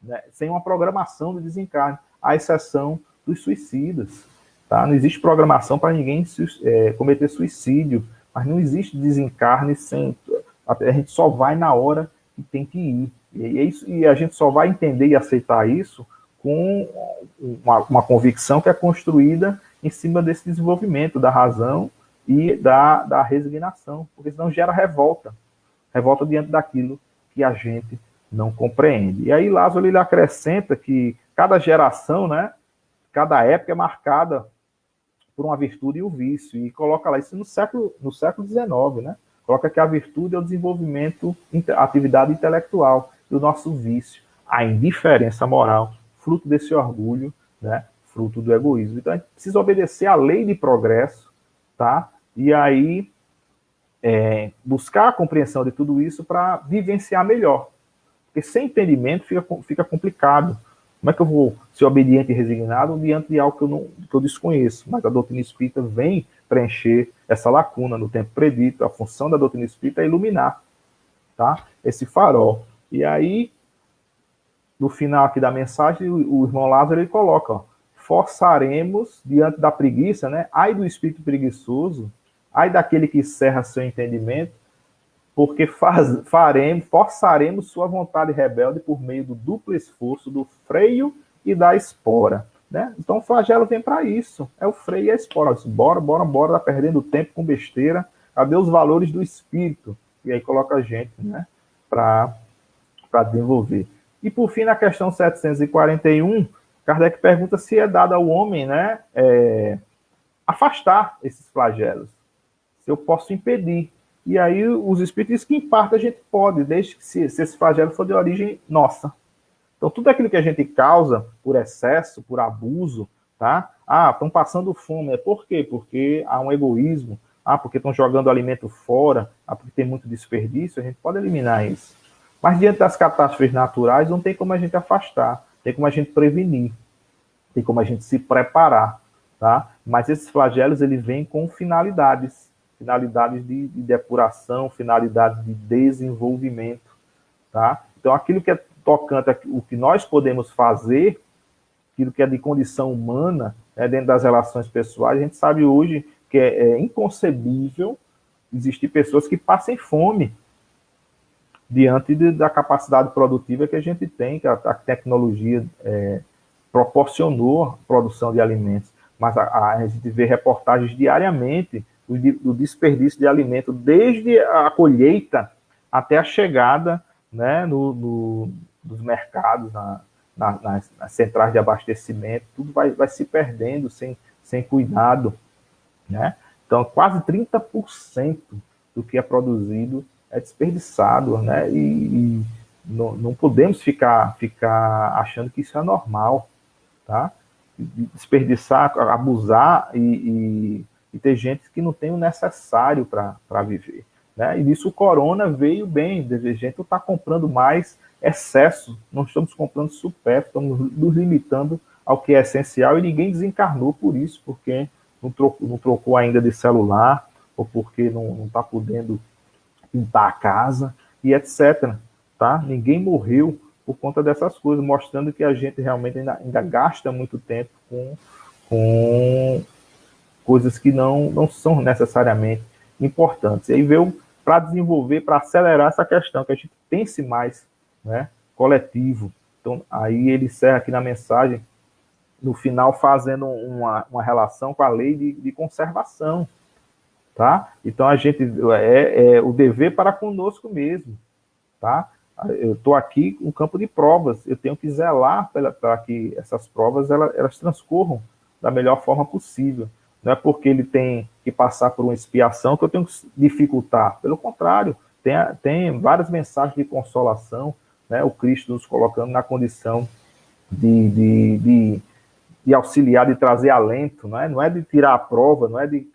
né, sem uma programação de desencarne, à exceção dos suicidas. Tá? Não existe programação para ninguém cometer suicídio, mas não existe desencarne sem... A gente só vai na hora que tem que ir. E a gente só vai entender e aceitar isso com uma convicção que é construída em cima desse desenvolvimento da razão e da resignação, porque senão gera revolta diante daquilo que a gente não compreende. E aí Lázaro ele acrescenta que cada geração, né, cada época é marcada por uma virtude e o vício, e coloca lá isso no século XIX, né? Coloca que a virtude é o desenvolvimento, a atividade intelectual, e o nosso vício, a indiferença moral, fruto desse orgulho, né? fruto do egoísmo. Então, a gente precisa obedecer à lei de progresso, tá? E aí, buscar a compreensão de tudo isso para vivenciar melhor. Porque sem entendimento fica complicado. Como é que eu vou ser obediente e resignado diante de algo que eu desconheço? Mas a doutrina espírita vem preencher essa lacuna no tempo predito. A função da doutrina espírita é iluminar, tá? Esse farol. E aí, no final aqui da mensagem, o irmão Lázaro ele coloca, ó, forçaremos diante da preguiça, né? Ai do espírito preguiçoso, ai daquele que cerra seu entendimento, porque forçaremos sua vontade rebelde por meio do duplo esforço do freio e da espora, né? Então o flagelo vem para isso, é o freio e a espora. Bora, tá perdendo tempo com besteira, cadê os valores do espírito? E aí coloca a gente, né, para desenvolver. E por fim, na questão 741, Kardec pergunta se é dado ao homem, né, afastar esses flagelos, se eu posso impedir. E aí os espíritos dizem que em parte a gente pode, desde que se esse flagelo for de origem nossa. Então tudo aquilo que a gente causa por excesso, por abuso, tá? Estão passando fome. Por quê? Porque há um egoísmo. Porque estão jogando alimento fora. Porque tem muito desperdício. A gente pode eliminar isso. Mas diante das catástrofes naturais, não tem como a gente afastar. Tem como a gente prevenir. Tem como a gente se preparar, tá? Mas esses flagelos, eles vêm com finalidades de depuração, finalidades de desenvolvimento, tá? Então, aquilo que é tocante, o que nós podemos fazer, aquilo que é de condição humana, né, dentro das relações pessoais, a gente sabe hoje que é inconcebível existir pessoas que passem fome diante da capacidade produtiva que a gente tem, que a tecnologia proporcionou a produção de alimentos. Mas a gente vê reportagens diariamente do desperdício de alimento, desde a colheita até a chegada, né, nos mercados, nas centrais de abastecimento, tudo vai se perdendo sem cuidado, né? Então, quase 30% do que é produzido é desperdiçado, né? E não podemos ficar achando que isso é normal, tá? Desperdiçar, abusar e ter gente que não tem o necessário para viver, né? E nisso o corona veio bem, a gente está comprando mais excesso, não estamos comprando supérfluo, estamos nos limitando ao que é essencial e ninguém desencarnou por isso, porque não trocou ainda de celular, ou porque não está podendo pintar a casa, e etc. Tá? Ninguém morreu por conta dessas coisas, mostrando que a gente realmente ainda gasta muito tempo com coisas que não são necessariamente importantes. E aí veio para desenvolver, para acelerar essa questão, que a gente pense mais, né, coletivo. Então, aí ele encerra aqui na mensagem, no final, fazendo uma relação com a lei de conservação. Tá? Então, a gente o dever para conosco mesmo. Tá? Eu estou aqui no campo de provas, eu tenho que zelar para que essas provas elas transcorram da melhor forma possível. Não é porque ele tem que passar por uma expiação que eu tenho que dificultar. Pelo contrário, tem várias mensagens de consolação, né? O Cristo nos colocando na condição de auxiliar, de trazer alento, não é de tirar a prova, não é de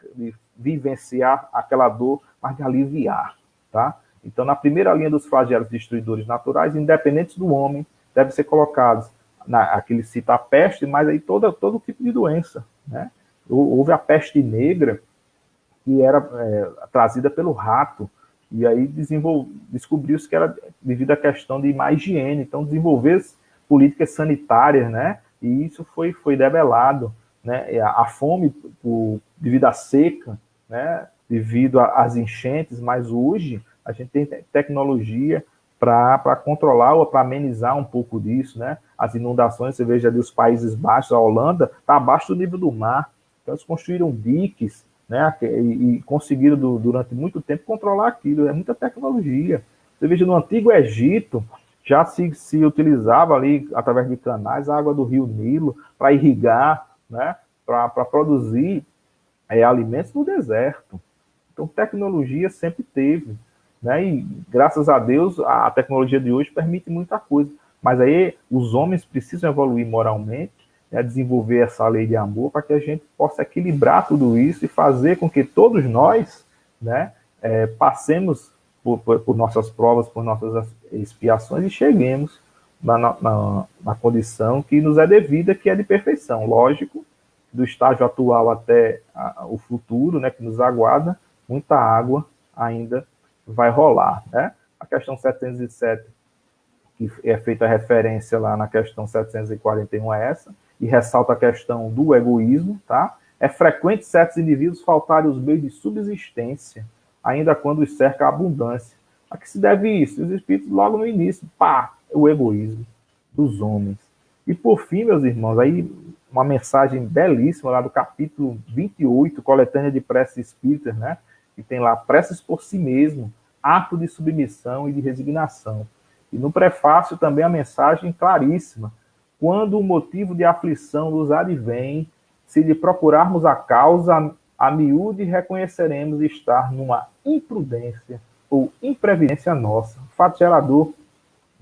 vivenciar aquela dor, mas de aliviar. Tá? Então, na primeira linha dos flagelos destruidores naturais, independentes do homem, devem ser colocados, aqui ele cita a peste, mas aí todo tipo de doença, né? Houve a peste negra, que era trazida pelo rato, e aí descobriu-se que era devido à questão de má higiene. Então, desenvolver políticas sanitárias, né? E isso foi debelado, né? A fome devido à seca, né? Devido às enchentes, mas hoje a gente tem tecnologia para controlar ou para amenizar um pouco disso, né? As inundações, você veja ali os Países Baixos, a Holanda está abaixo do nível do mar. Então, eles construíram diques, né, e conseguiram, durante muito tempo, controlar aquilo. É muita tecnologia. Você veja, no Antigo Egito, já se utilizava ali, através de canais, a água do rio Nilo para irrigar, né, para produzir alimentos no deserto. Então, tecnologia sempre teve. Né, e, graças a Deus, a tecnologia de hoje permite muita coisa. Mas aí os homens precisam evoluir moralmente, desenvolver essa lei de amor para que a gente possa equilibrar tudo isso e fazer com que todos nós, né, passemos por nossas provas, por nossas expiações e cheguemos na condição que nos é devida, que é de perfeição. Lógico, do estágio atual até o futuro, né, que nos aguarda, muita água ainda vai rolar, né? A questão 707, que é feita referência lá na questão 741 é essa, e ressalta a questão do egoísmo, tá? É frequente certos indivíduos faltarem os meios de subsistência, ainda quando os cerca a abundância. A que se deve isso? Os espíritos, logo no início, o egoísmo dos homens. E por fim, meus irmãos, aí uma mensagem belíssima lá do capítulo 28, coletânea de preces espíritas, né? Que tem lá preces por si mesmo, ato de submissão e de resignação. E no prefácio também a mensagem claríssima: quando o motivo de aflição nos advém, se lhe procurarmos a causa, a miúde reconheceremos estar numa imprudência ou imprevidência nossa. O fato gerador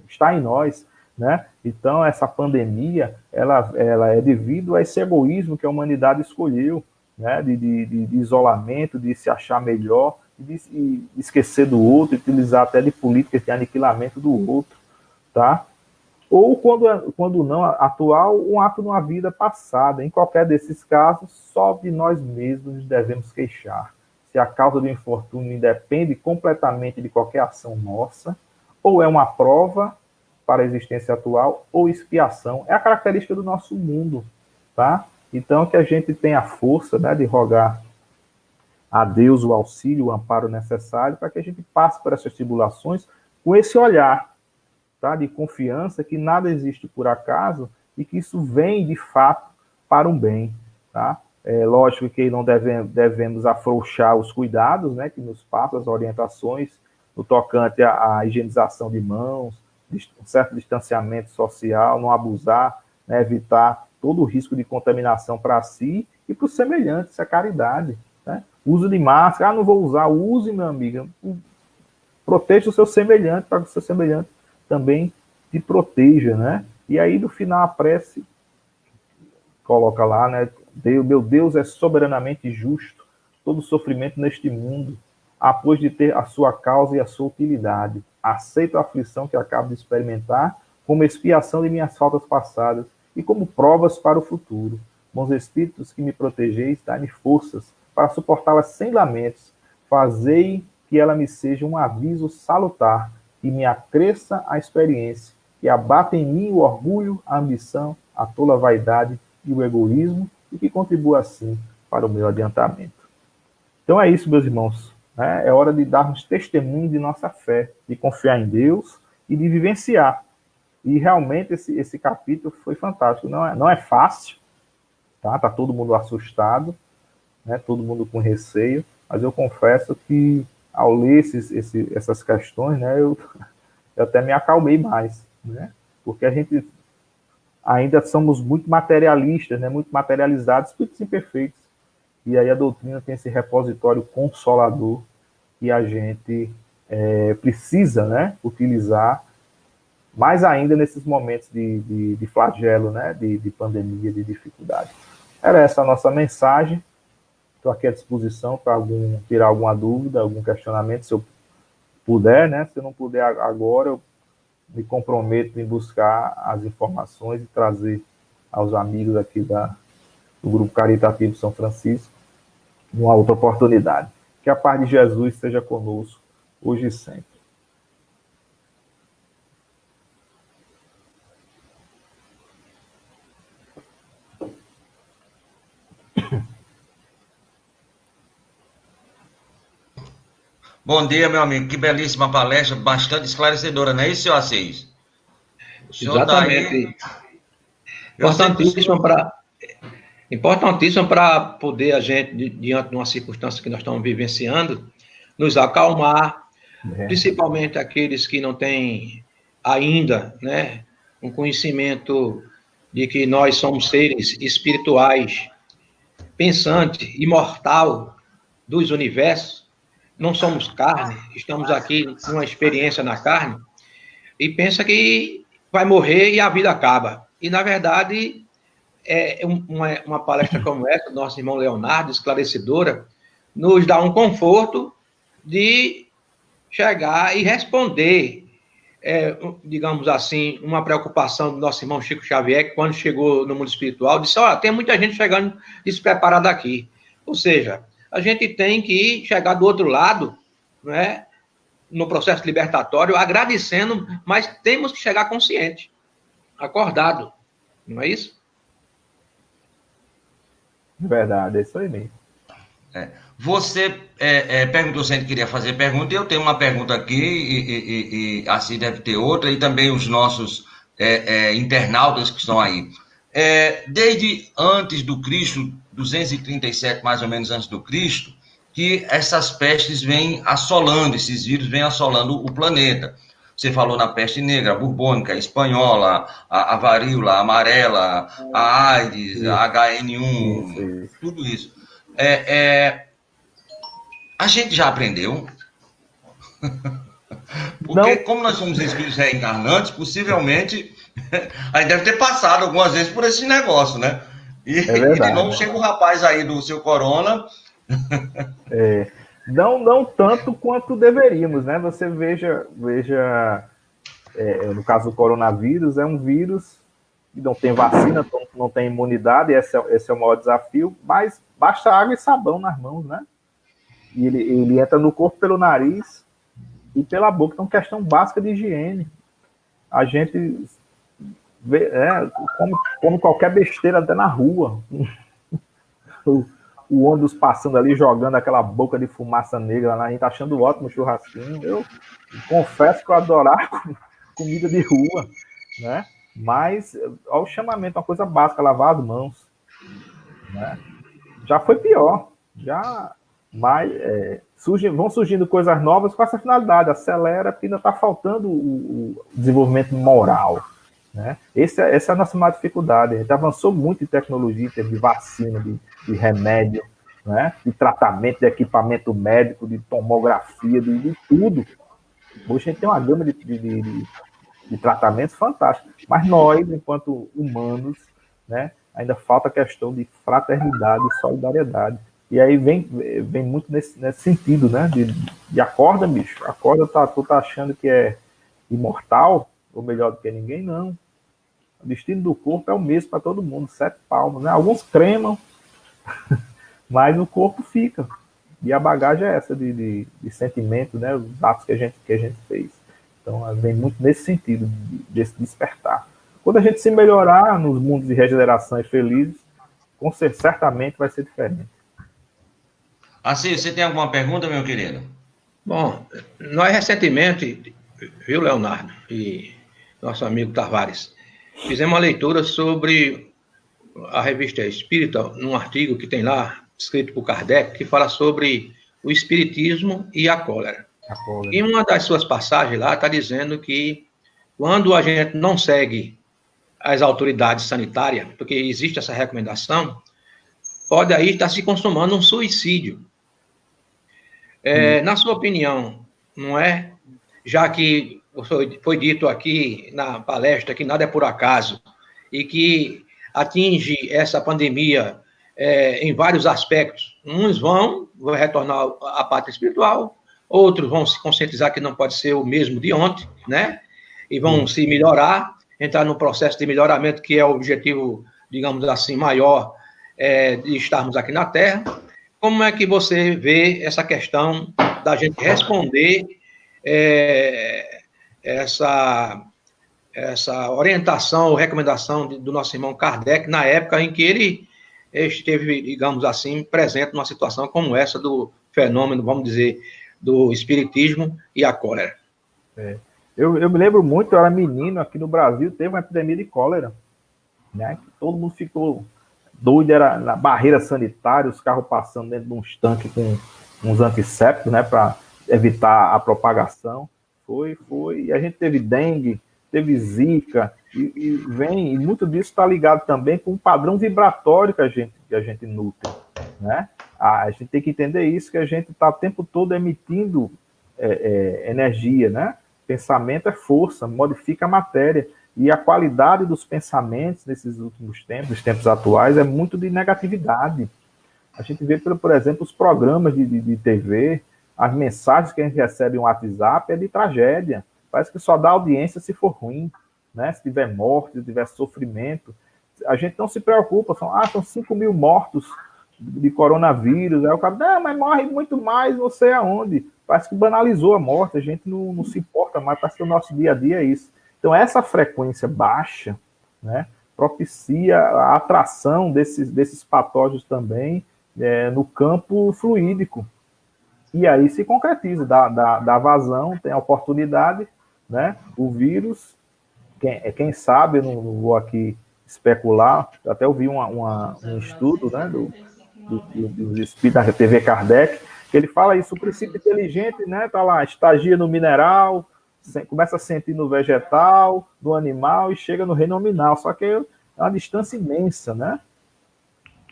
está em nós, né? Então, essa pandemia, ela é devido a esse egoísmo que a humanidade escolheu, né? De isolamento, de se achar melhor, de esquecer do outro, utilizar até de políticas de aniquilamento do outro, tá? Ou, quando não atual, um ato de uma vida passada. Em qualquer desses casos, só de nós mesmos nos devemos queixar. Se a causa do infortúnio independe completamente de qualquer ação nossa, ou é uma prova para a existência atual, ou expiação. É a característica do nosso mundo, tá? Então, que a gente tenha a força, né, de rogar a Deus o auxílio, o amparo necessário, para que a gente passe por essas tribulações com esse olhar, tá, de confiança, que nada existe por acaso e que isso vem, de fato, para um bem, tá? É lógico que não devemos afrouxar os cuidados, né, que nos passam, as orientações no tocante à higienização de mãos, um certo distanciamento social, não abusar, né, evitar todo o risco de contaminação para si e para os semelhantes, isso é caridade, né? Uso de máscara, não vou usar, use, meu amigo, proteja o seu semelhante, para que o seu semelhante também te proteja, né? E aí, no final, a prece coloca lá, né? Meu Deus é soberanamente justo, todo sofrimento neste mundo, após de ter a sua causa e a sua utilidade. Aceito a aflição que acabo de experimentar como expiação de minhas faltas passadas e como provas para o futuro. Bons espíritos que me protegeis, dai-me forças para suportá-las sem lamentos. Fazei que ela me seja um aviso salutar e me acresça a experiência, e abata em mim o orgulho, a ambição, a tola vaidade e o egoísmo, e que contribua assim para o meu adiantamento. Então é isso, meus irmãos. Né? É hora de darmos testemunho de nossa fé, de confiar em Deus e de vivenciar. E realmente esse capítulo foi fantástico. Não é fácil, tá? Tá todo mundo assustado, né? Todo mundo com receio, mas eu confesso que ao ler essas questões, né, eu até me acalmei mais, né? Porque a gente ainda somos muito materialistas, né? Muito materializados, espíritos imperfeitos. E aí a doutrina tem esse repositório consolador que a gente precisa, né, utilizar, mais ainda nesses momentos de flagelo, né, de pandemia, de dificuldade. Era essa a nossa mensagem. Estou aqui à disposição para tirar alguma dúvida, algum questionamento, se eu puder, né? Se eu não puder agora, eu me comprometo em buscar as informações e trazer aos amigos aqui do Grupo Caritativo São Francisco, numa outra oportunidade. Que a paz de Jesus esteja conosco, hoje e sempre. Bom dia, meu amigo. Que belíssima palestra, bastante esclarecedora, não é isso, senhor Assis? Exatamente. Importantíssimo para poder a gente, diante de uma circunstância que nós estamos vivenciando, nos acalmar, principalmente aqueles que não têm ainda, né, um conhecimento de que nós somos seres espirituais, pensante, imortal dos universos, não somos carne, estamos aqui numa experiência na carne, e pensa que vai morrer e a vida acaba. E, na verdade, uma palestra como essa, do nosso irmão Leonardo, esclarecedora, nos dá um conforto de chegar e responder, digamos assim, uma preocupação do nosso irmão Chico Xavier, que quando chegou no mundo espiritual, disse, tem muita gente chegando despreparada aqui. Ou seja, a gente tem que chegar do outro lado, né, no processo libertatório, agradecendo, mas temos que chegar consciente, acordado, não é isso? Verdade, é isso aí mesmo. Você perguntou se a gente queria fazer pergunta, e eu tenho uma pergunta aqui, e assim deve ter outra, e também os nossos internautas que estão aí. Desde antes do Cristo, 237 mais ou menos antes do Cristo, que essas pestes vêm assolando, esses vírus vêm assolando o planeta. Você falou na peste negra, a bubônica, a espanhola, a varíola, a amarela, a AIDS, a HN1, tudo isso. A gente já aprendeu, porque como nós somos espíritos reencarnantes, possivelmente a gente deve ter passado algumas vezes por esse negócio, né? E de novo chega o rapaz aí do seu corona. Não tanto quanto deveríamos, né? Você veja no caso do coronavírus, é um vírus que não tem vacina, não tem imunidade, esse é o maior desafio, mas basta água e sabão nas mãos, né? E ele entra no corpo pelo nariz e pela boca. Então, questão básica de higiene. A gente come qualquer besteira até na rua. O ônibus passando ali, jogando aquela boca de fumaça negra lá, a gente achando ótimo o churrasquinho. Eu confesso que eu adorava comida de rua, né? Mas, olha o chamamento, uma coisa básica, lavar as mãos, né? Já foi pior, mas vão surgindo coisas novas com essa finalidade, acelera, porque ainda está faltando o desenvolvimento moral, né? Essa é a nossa maior dificuldade. A gente avançou muito em tecnologia, em termos de vacina, de remédio, né? De tratamento, de equipamento médico, de tomografia, de tudo. Hoje a gente tem uma gama de tratamentos fantásticos, mas nós, enquanto humanos, né, ainda falta a questão de fraternidade e solidariedade. E aí vem muito nesse sentido, né? De acorda, bicho. Acorda, tu tá achando que é imortal, ou melhor do que ninguém, não. O destino do corpo é o mesmo para todo mundo, 7 palmos, né? Alguns cremam, mas o corpo fica. E a bagagem é essa de sentimento, né? Os atos que a gente fez. Então, vem muito nesse sentido, desse despertar. Quando a gente se melhorar nos mundos de regeneração e felizes, certamente vai ser diferente. Assim, você tem alguma pergunta, meu querido? Bom, nós recentemente, viu, Leonardo e nosso amigo Tavares, fizemos uma leitura sobre a revista Espírita, num artigo que tem lá, escrito por Kardec, que fala sobre o espiritismo e a cólera. Em uma das suas passagens lá, está dizendo que quando a gente não segue as autoridades sanitárias, porque existe essa recomendação, pode aí estar se consumando um suicídio. Na sua opinião, não é? Já que foi dito aqui na palestra que nada é por acaso e que atinge essa pandemia em vários aspectos. Uns vão retornar à pátria espiritual, outros vão se conscientizar que não pode ser o mesmo de ontem, né? E vão se melhorar, entrar no processo de melhoramento, que é o objetivo, digamos assim, maior de estarmos aqui na Terra. Como é que você vê essa questão da gente responder essa orientação ou recomendação do nosso irmão Kardec, na época em que ele esteve, digamos assim, presente numa situação como essa do fenômeno, vamos dizer, do espiritismo e a cólera? Eu me lembro muito, eu era menino, aqui no Brasil teve uma epidemia de cólera, né? Todo mundo ficou doido, era na barreira sanitária, os carros passando dentro de uns tanques com uns antissépticos, né, para evitar a propagação. Foi, e a gente teve dengue, teve zika, e muito disso está ligado também com o padrão vibratório que a gente nutre, né? A gente tem que entender isso, que a gente está o tempo todo emitindo energia, né? Pensamento é força, modifica a matéria. E a qualidade dos pensamentos nesses últimos tempos, nos tempos atuais, é muito de negatividade. A gente vê, por exemplo, os programas de TV, as mensagens que a gente recebe no WhatsApp é de tragédia. Parece que só dá audiência se for ruim, né? Se tiver morte, se tiver sofrimento. A gente não se preocupa, são 5 mil mortos de coronavírus. Aí o cara, não, mas morre muito mais, não sei aonde. Parece que banalizou a morte, a gente não se importa mais, parece que o nosso dia a dia é isso. Então, essa frequência baixa, né, propicia a atração desses patógenos também no campo fluídico. E aí se concretiza, dá vazão, tem a oportunidade, né? O vírus, quem sabe, eu não vou aqui especular, eu até ouvi um estudo, né, dos espíritos da TV Kardec, que ele fala isso, o princípio inteligente, né, tá lá, estagia no mineral, começa a sentir no vegetal, no animal e chega no reino nominal, só que é uma distância imensa, né?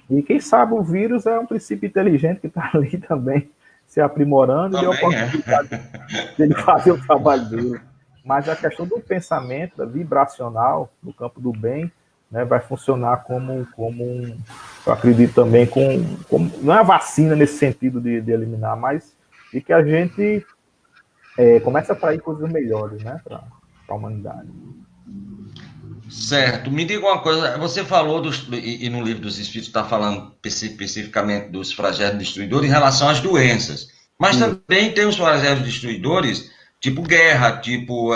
E quem sabe o vírus é um princípio inteligente que está ali também se aprimorando e deu a oportunidade dele fazer o trabalho dele. Mas a questão do pensamento vibracional, no campo do bem, né, vai funcionar como eu acredito também, como não é a vacina nesse sentido de eliminar, mas de que a gente começa a atrair coisas melhores, né, para a humanidade. Certo. Me diga uma coisa, você falou, e no livro dos Espíritos está falando especificamente dos flagelos destruidores em relação às doenças, mas também tem os flagelos destruidores, tipo guerra, tipo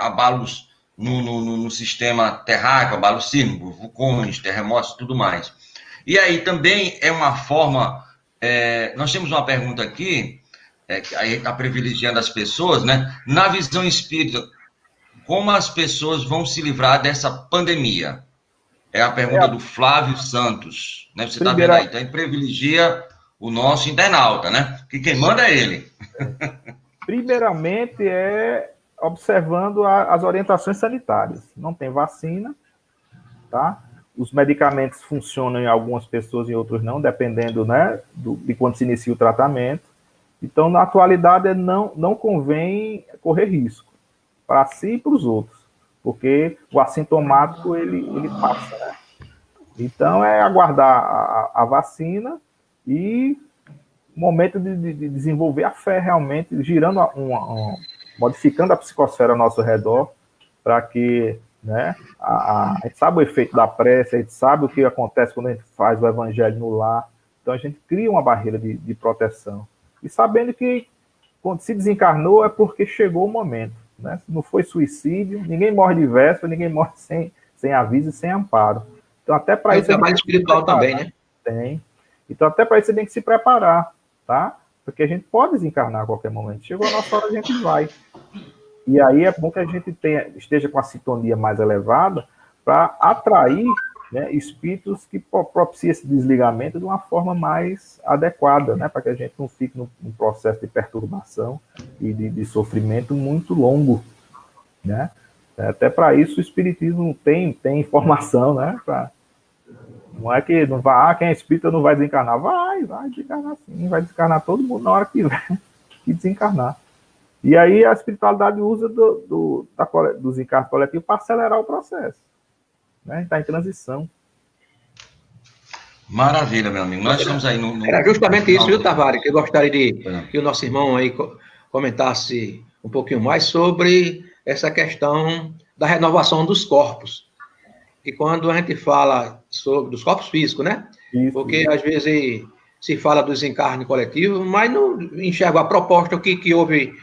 abalos no sistema terráqueo, abalos sísmicos, vulcões, terremotos e tudo mais. E aí também é uma forma, nós temos uma pergunta aqui, aí está privilegiando as pessoas, né? Na visão espírita, como as pessoas vão se livrar dessa pandemia? É a pergunta do Flávio Santos, né? Você está vendo aí, então ele privilegia o nosso internauta, né? Que quem manda é ele. Primeiramente observando as orientações sanitárias. Não tem vacina, tá? Os medicamentos funcionam em algumas pessoas e outros não, dependendo, né, de quando se inicia o tratamento. Então, na atualidade, não convém correr risco para si e para os outros, porque o assintomático ele passa, né? Então é aguardar a vacina e momento de desenvolver a fé realmente, girando modificando a psicosfera ao nosso redor, para que, né, a gente sabe o efeito da prece, a gente sabe o que acontece quando a gente faz o evangelho no lar, então a gente cria uma barreira de proteção, e sabendo que quando se desencarnou é porque chegou o momento. Né? Não foi suicídio, ninguém morre de véspera, ninguém morre sem aviso e sem amparo. Então, até para isso. Tem trabalho espiritual também, né? Tem. Então, até para isso você tem que se preparar, tá? Porque a gente pode desencarnar a qualquer momento. Chegou a nossa hora, a gente vai. E aí é bom que a gente esteja com a sintonia mais elevada para atrair, né, espíritos que propiciem esse desligamento de uma forma mais adequada, né, para que a gente não fique num processo de perturbação e de sofrimento muito longo, né? Até para isso o espiritismo tem informação, né? Não é que não vai, quem é espírita não vai desencarnar, vai desencarnar sim, vai desencarnar todo mundo na hora que desencarnar. E aí a espiritualidade usa dos encarnos coletivos para acelerar o processo. Né? Está em transição. Maravilha, meu amigo. Nós estamos aí no Era justamente isso, viu, Tavares? Que eu gostaria que o nosso irmão aí comentasse um pouquinho mais sobre essa questão da renovação dos corpos. E quando a gente fala sobre dos corpos físicos, né? Isso. Porque às vezes se fala do desencarne coletivo, mas não enxerga a proposta que houve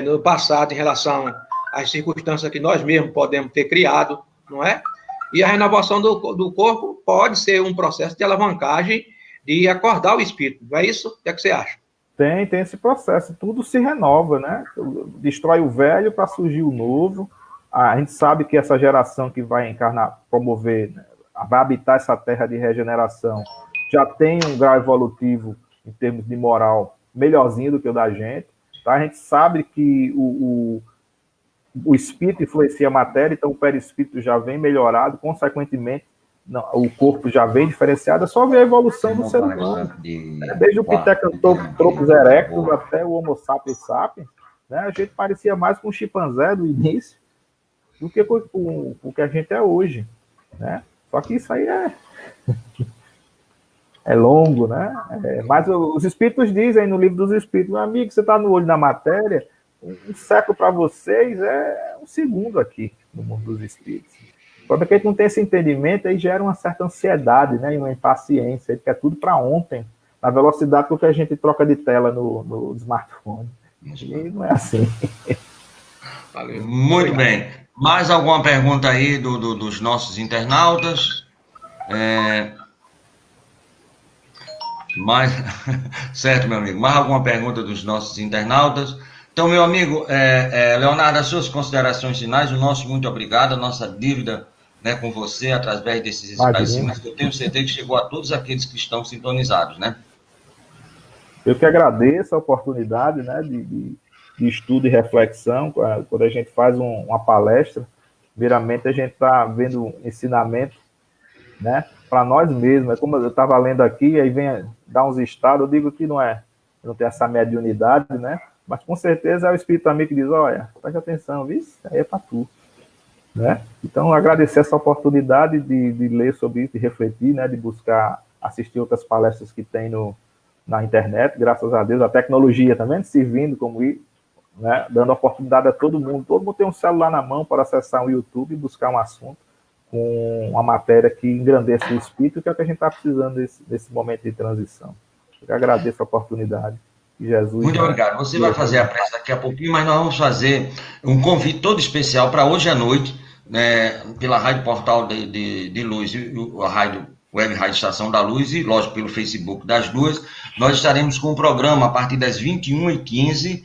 no passado em relação às circunstâncias que nós mesmos podemos ter criado, não é? E a renovação do corpo pode ser um processo de alavancagem de acordar o espírito, não é isso? O que é que você acha? Tem esse processo, tudo se renova, né? Destrói o velho para surgir o novo. A gente sabe que essa geração que vai encarnar, promover, né, vai habitar essa terra de regeneração, já tem um grau evolutivo em termos de moral melhorzinho do que o da gente. Tá? A gente sabe que o espírito influencia a matéria, então o perispírito já vem melhorado, consequentemente, o corpo já vem diferenciado, é só ver a evolução do ser humano. Desde o Pithecanthropus erectus até o Homo sapiens sapiens, né? A gente parecia mais com um chimpanzé do início, do que o que a gente é hoje, né? Só que isso aí é longo, né? Mas os espíritos dizem no livro dos espíritos, meu amigo, você está no olho da matéria, um século para vocês é um segundo aqui no mundo dos espíritos. Só que a gente não tem esse entendimento, aí gera uma certa ansiedade, né? E uma impaciência, ele quer tudo para ontem, na velocidade com que a gente troca de tela no smartphone. E não é assim. Valeu. Muito bem. Mais alguma pergunta aí dos nossos internautas? Certo, meu amigo. Mais alguma pergunta dos nossos internautas? Então, meu amigo, Leonardo, as suas considerações finais, o nosso muito obrigado, a nossa dívida, né, com você, através desses esclarecimentos, que eu tenho certeza que chegou a todos aqueles que estão sintonizados, né? Eu que agradeço a oportunidade, né, de estudo e reflexão. Quando a gente faz uma palestra, primeiramente a gente está vendo ensinamento, né, para nós mesmos. É como eu estava lendo aqui, aí vem dar uns estados, eu digo que não tem essa mediunidade, né, mas com certeza é o Espírito amigo que diz, olha, preste atenção, viu? Aí é para tu. Né? Então, agradecer essa oportunidade de ler sobre isso, de refletir, né, de buscar assistir outras palestras que tem na internet, graças a Deus, a tecnologia também servindo como ir, né, dando oportunidade a todo mundo tem um celular na mão para acessar o YouTube e buscar um assunto com uma matéria que engrandeça o espírito, que é o que a gente está precisando nesse momento de transição. Eu agradeço a oportunidade. Jesus, muito obrigado. Você vai fazer a prece daqui a pouquinho, mas nós vamos fazer um convite todo especial para hoje à noite, né, pela Rádio Portal de Luz e a Rádio Web Rádio Estação da Luz e, lógico, pelo Facebook das duas. Nós estaremos com um programa a partir das 21h15,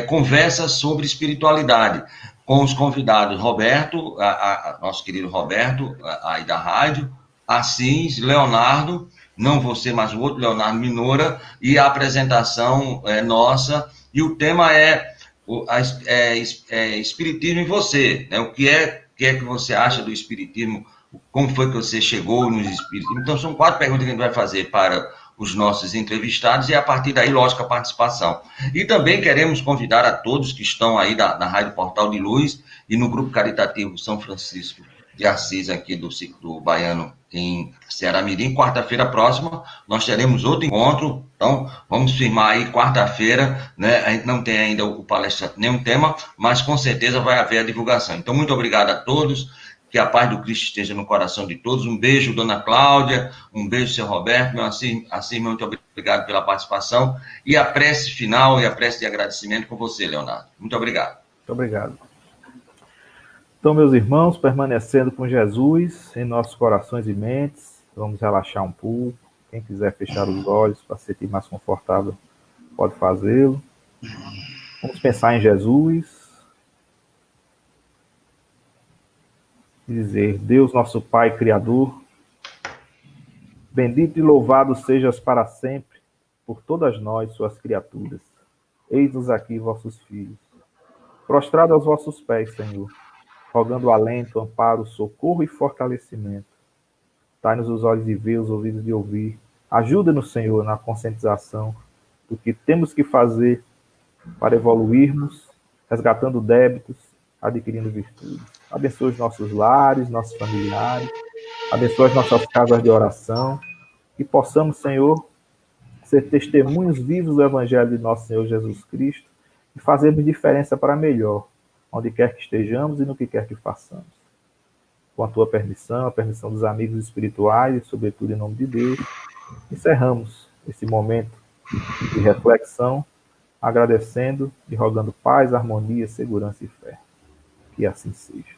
conversa sobre espiritualidade, com os convidados Roberto, nosso querido Roberto, aí da rádio, Assis, Leonardo, não você, mas o outro Leonardo Minora, e a apresentação nossa, e o tema Espiritismo em você, né? O que é que você acha do Espiritismo, como foi que você chegou nos Espiritismos? Então, são 4 perguntas que a gente vai fazer para os nossos entrevistados, e a partir daí, lógico, a participação. E também queremos convidar a todos que estão aí na Rádio Portal de Luz e no Grupo Caritativo São Francisco de Assis, aqui do Ciclo Baiano, em Ceará-Mirim. Quarta-feira próxima, nós teremos outro encontro, então vamos firmar aí quarta-feira, né? A gente não tem ainda o palestrante, nenhum tema, mas com certeza vai haver a divulgação. Então, muito obrigado a todos, que a paz do Cristo esteja no coração de todos. Um beijo, dona Cláudia, um beijo, seu Roberto, meu Assis, muito obrigado pela participação, e a prece final e a prece de agradecimento com você, Leonardo. Muito obrigado. Muito obrigado. Então, meus irmãos, permanecendo com Jesus em nossos corações e mentes, vamos relaxar um pouco. Quem quiser fechar os olhos para se sentir mais confortável, pode fazê-lo. Vamos pensar em Jesus e dizer: Deus, nosso Pai Criador, bendito e louvado sejas para sempre por todas nós, suas criaturas. Eis-nos aqui, vossos filhos, prostrados aos vossos pés, Senhor, rogando alento, amparo, socorro e fortalecimento. Dai-nos os olhos de ver, os ouvidos de ouvir. Ajuda-nos, Senhor, na conscientização do que temos que fazer para evoluirmos, resgatando débitos, adquirindo virtudes. Abençoa os nossos lares, nossos familiares. Abençoa as nossas casas de oração. Que possamos, Senhor, ser testemunhos vivos do Evangelho de nosso Senhor Jesus Cristo e fazermos diferença para melhor, onde quer que estejamos e no que quer que façamos. Com a tua permissão, a permissão dos amigos espirituais e, sobretudo, em nome de Deus, encerramos esse momento de reflexão, agradecendo e rogando paz, harmonia, segurança e fé. Que assim seja.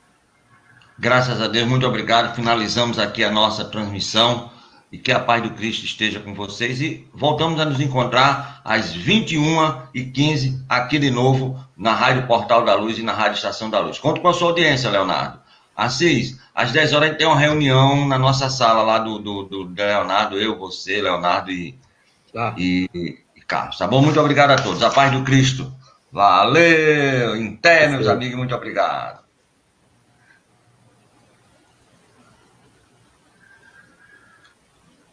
Graças a Deus, muito obrigado. Finalizamos aqui a nossa transmissão e que a paz do Cristo esteja com vocês. E voltamos a nos encontrar às 21h15 aqui de novo na Rádio Portal da Luz e na Rádio Estação da Luz. Conto com a sua audiência, Leonardo. Assis, às 10 horas a gente tem uma reunião na nossa sala lá do Leonardo, eu, você, Leonardo e Carlos. Tá bom? Muito obrigado a todos. A paz do Cristo. Valeu! Em pé, meus amigos, muito obrigado.